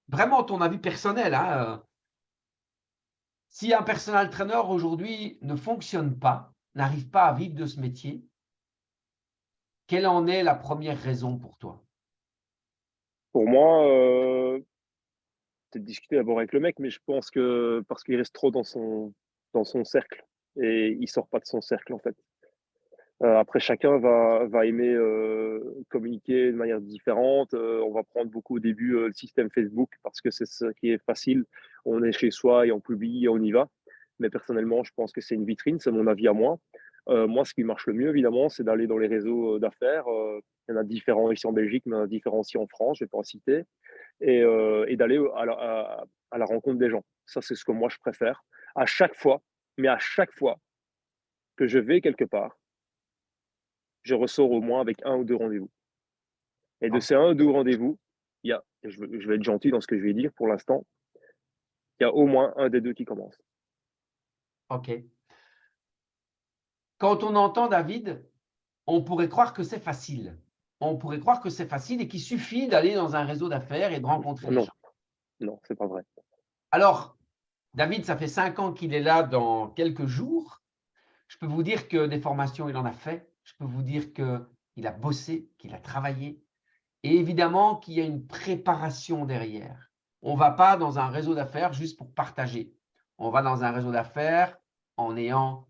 vraiment ton avis personnel, hein, si un personal trainer aujourd'hui ne fonctionne pas, n'arrive pas à vivre de ce métier, quelle en est la première raison pour toi? pour moi, peut-être discuter d'abord avec le mec, mais je pense que parce qu'il reste trop dans son cercle et il sort pas de son cercle, en fait. Après, chacun va aimer communiquer de manière différente. On va prendre beaucoup au début le système Facebook parce que c'est ce qui est facile. On est chez soi et on publie et on y va. Mais personnellement, je pense que c'est une vitrine, c'est mon avis à moi. Moi, ce qui marche le mieux, évidemment, c'est d'aller dans les réseaux d'affaires. Il y en a différents ici en Belgique, mais il y en a différents aussi en France, je ne vais pas en citer. Et d'aller à la rencontre des gens. Ça, c'est ce que moi, je préfère. À chaque fois, mais à chaque fois que je vais quelque part, je ressors au moins avec un ou deux rendez-vous. Et de Ok. ces un ou deux rendez-vous, il y a, je vais être gentil dans ce que je vais dire pour l'instant, il y a au moins un des deux qui commence. Ok. Quand on entend David, on pourrait croire que c'est facile. On pourrait croire que c'est facile et qu'il suffit d'aller dans un réseau d'affaires et de rencontrer les Non, gens. non, c'est pas vrai. Alors, David, ça fait 5 ans qu'il est là dans quelques jours. Je peux vous dire que des formations, il en a fait. Je peux vous dire qu'il a bossé, qu'il a travaillé. Et évidemment qu'il y a une préparation derrière. On ne va pas dans un réseau d'affaires juste pour partager. On va dans un réseau d'affaires en ayant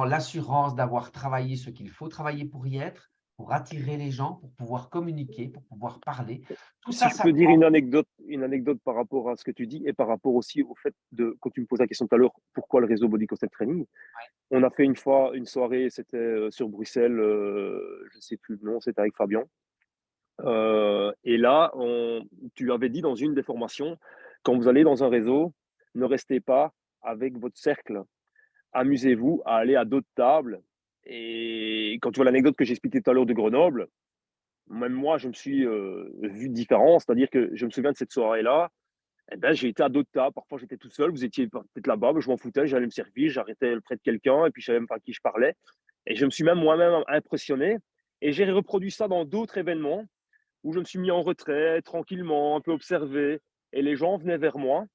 l'assurance d'avoir travaillé ce qu'il faut travailler pour y être, pour attirer les gens, pour pouvoir communiquer, pour pouvoir parler. Tout Si ça, je ça peux dire prend. une anecdote par rapport à ce que tu dis et par rapport aussi au fait de, quand tu me poses la question tout à l'heure, pourquoi le réseau Body Concept Training? On a fait une fois une soirée, c'était sur Bruxelles, je ne sais plus le nom, c'était avec Fabien. Et là, tu avais dit dans une des formations, quand vous allez dans un réseau, ne restez pas avec votre cercle. Amusez-vous à aller à d'autres tables. Et quand tu vois l'anecdote que j'ai expliquée tout à l'heure de Grenoble, même moi, je me suis vu différent. C'est-à-dire que je me souviens de cette soirée-là. Eh ben, j'ai été à d'autres tables. Parfois, j'étais tout seul. Vous étiez peut-être là-bas. Je m'en foutais. J'allais me servir. J'arrêtais près de quelqu'un. Et puis, je savais même pas à qui je parlais. Et je me suis même moi-même impressionné. Et j'ai reproduit ça dans d'autres événements où je me suis mis en retrait, tranquillement, un peu observé. Et les gens venaient vers moi.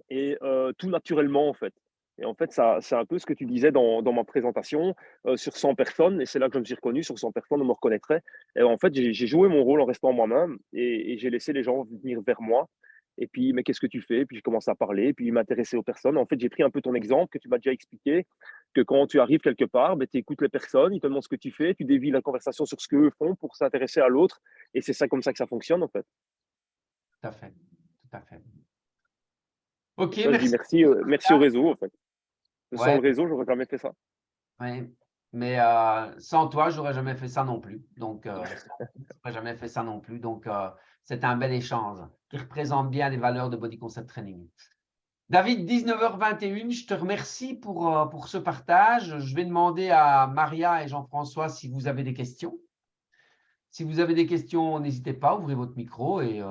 Et tout naturellement, en fait. Et en fait, ça, c'est un peu ce que tu disais dans ma présentation, sur 100 personnes, et c'est là que je me suis reconnu, sur 100 personnes, on me reconnaîtrait. Et en fait, j'ai joué mon rôle en restant moi-même, et j'ai laissé les gens venir vers moi. Et puis, mais qu'est-ce que tu fais? Et puis, j'ai commencé à parler, et puis m'intéresser aux personnes. En fait, j'ai pris un peu ton exemple que tu m'as déjà expliqué, que quand tu arrives quelque part, ben, tu écoutes les personnes, ils te demandent ce que tu fais, tu dévies la conversation sur ce qu'eux font pour s'intéresser à l'autre, et c'est ça comme ça que ça fonctionne, en fait. Tout à fait. Tout à fait. OK, Et ça, je dis merci. merci, merci au réseau, en fait. Sans Ouais, le réseau, j'aurais jamais fait ça. ouais. Mais sans toi, j'aurais jamais fait ça non plus. Donc, j'aurais jamais fait ça non plus. Donc, c'est un bel échange qui représente bien les valeurs de Body Concept Training. David, 19h21, je te remercie pour ce partage. Je vais demander à Maria et Jean-François si vous avez des questions. Si vous avez des questions, n'hésitez pas, ouvrez votre micro et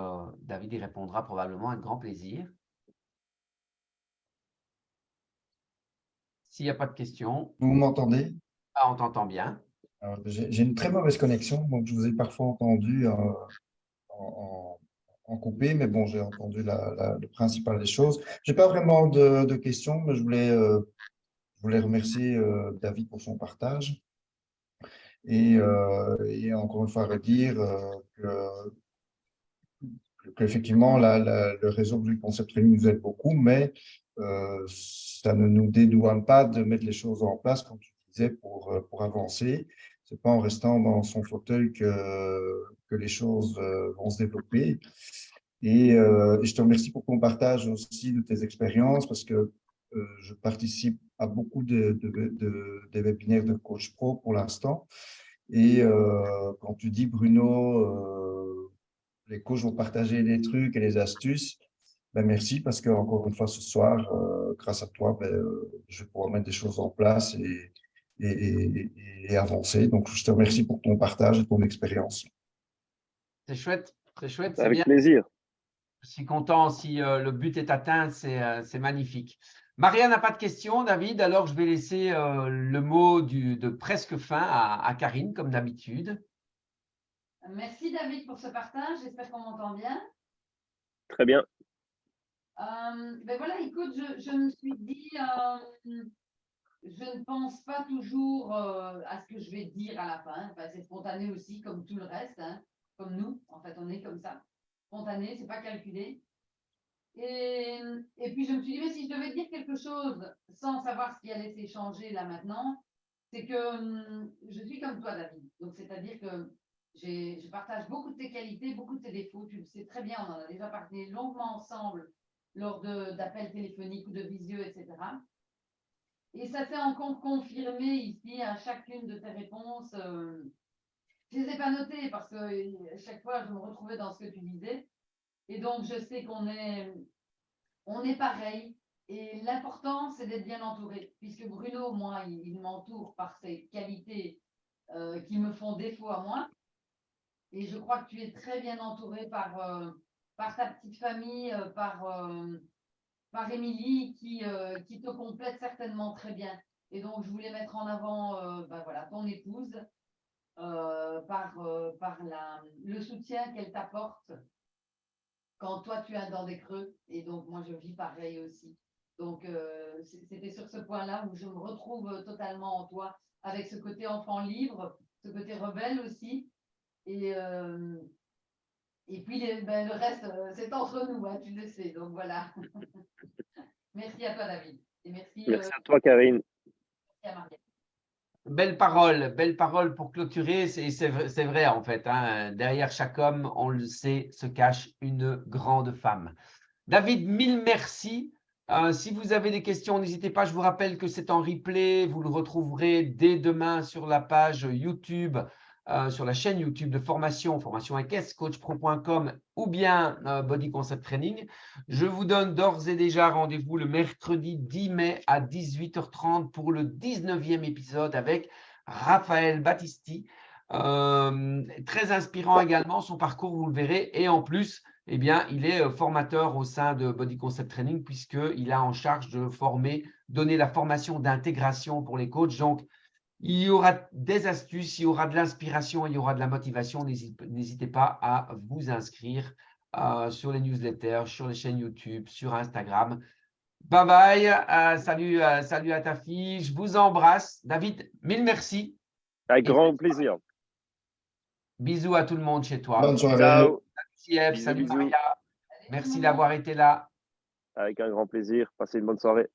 David y répondra probablement avec grand plaisir. S'il n'y a pas de questions, Vous m'entendez? on t'entend bien. J'ai une très mauvaise connexion, donc je vous ai parfois entendu en, en coupé, mais bon, j'ai entendu le principal des choses. Je n'ai pas vraiment de questions, mais je voulais remercier David pour son partage et encore une fois redire qu'effectivement, le réseau du Concept Training nous aide beaucoup, mais ça ne nous dédouane pas de mettre les choses en place, comme tu disais, pour avancer. Ce n'est pas en restant dans son fauteuil que les choses vont se développer. Et je te remercie pour ton partage aussi de tes expériences, parce que je participe à beaucoup des webinaires de Coach Pro pour l'instant. Et quand tu dis, Bruno, les coachs vont partager des trucs et des astuces. Ben merci parce que encore une fois ce soir, grâce à toi, je vais pouvoir mettre des choses en place et avancer. Donc je te remercie pour ton partage et ton expérience. C'est chouette, c'est Avec bien. plaisir. Je suis content si le but est atteint, c'est magnifique. Maria n'a pas de questions, David, alors je vais laisser le mot de presque fin à Karine, comme d'habitude. Merci David pour ce partage, j'espère qu'on m'entend bien. Très bien. Ben voilà, écoute, je me suis dit, je ne pense pas toujours à ce que je vais dire à la fin. Enfin, c'est spontané aussi, comme tout le reste, hein, comme nous. En fait, on est comme ça. Spontané, c'est pas calculé. Et puis je me suis dit, mais si je devais dire quelque chose sans savoir ce qui allait s'échanger là maintenant, c'est que je suis comme toi, David. Donc, c'est-à-dire que je partage beaucoup de tes qualités, beaucoup de tes défauts. Tu le sais très bien, on en a déjà parlé longuement ensemble lors d'appels téléphoniques ou de visio, etc. Et ça s'est encore confirmé ici à chacune de tes réponses. Je ne les ai pas notées parce que à chaque fois, je me retrouvais dans ce que tu disais. Et donc, je sais qu'on est pareil. Et l'important, c'est d'être bien entouré. Puisque Bruno, moi, il m'entoure par ses qualités qui me font défaut à moi. Et je crois que tu es très bien entouré par ta petite famille, par Émilie, qui te complète certainement très bien. Et donc, je voulais mettre en avant voilà, ton épouse par le soutien qu'elle t'apporte quand toi, tu es dans des creux. Et donc, moi, je vis pareil aussi. Donc, c'était sur ce point-là où je me retrouve totalement en toi, avec ce côté enfant libre, ce côté rebelle aussi. Et puis, le reste, c'est entre nous, hein, tu le sais. Donc, voilà. Merci à toi, David. Et merci, Merci à toi, Karine. à Marielle. Belle parole pour clôturer. C'est vrai, en fait. Hein. Derrière chaque homme, on le sait, se cache une grande femme. David, mille merci. Si vous avez des questions, n'hésitez pas. Je vous rappelle que c'est en replay. Vous le retrouverez dès demain sur la page YouTube, sur la chaîne YouTube de formation avec S, coachpro.com ou bien Body Concept Training. Je vous donne d'ores et déjà rendez-vous le mercredi 10 mai à 18h30 pour le 19e épisode avec Raphaël Battisti. Très inspirant également, son parcours, vous le verrez. Et en plus, eh bien, il est formateur au sein de Body Concept Training puisqu'il a en charge de former, donner la formation d'intégration pour les coachs. Donc, il y aura des astuces, il y aura de l'inspiration, il y aura de la motivation. N'hésitez pas à vous inscrire sur les newsletters, sur les chaînes YouTube, sur Instagram. Bye bye, salut à ta fille, je vous embrasse. David, mille merci. Avec grand plaisir. Bisous à tout le monde chez toi. Bonne soirée. Ciao. Salut Eve, Bisous, salut bisous. Maria. Merci d'avoir été là. Avec un grand plaisir. Passez une bonne soirée.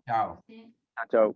Ciao. Merci. Ciao.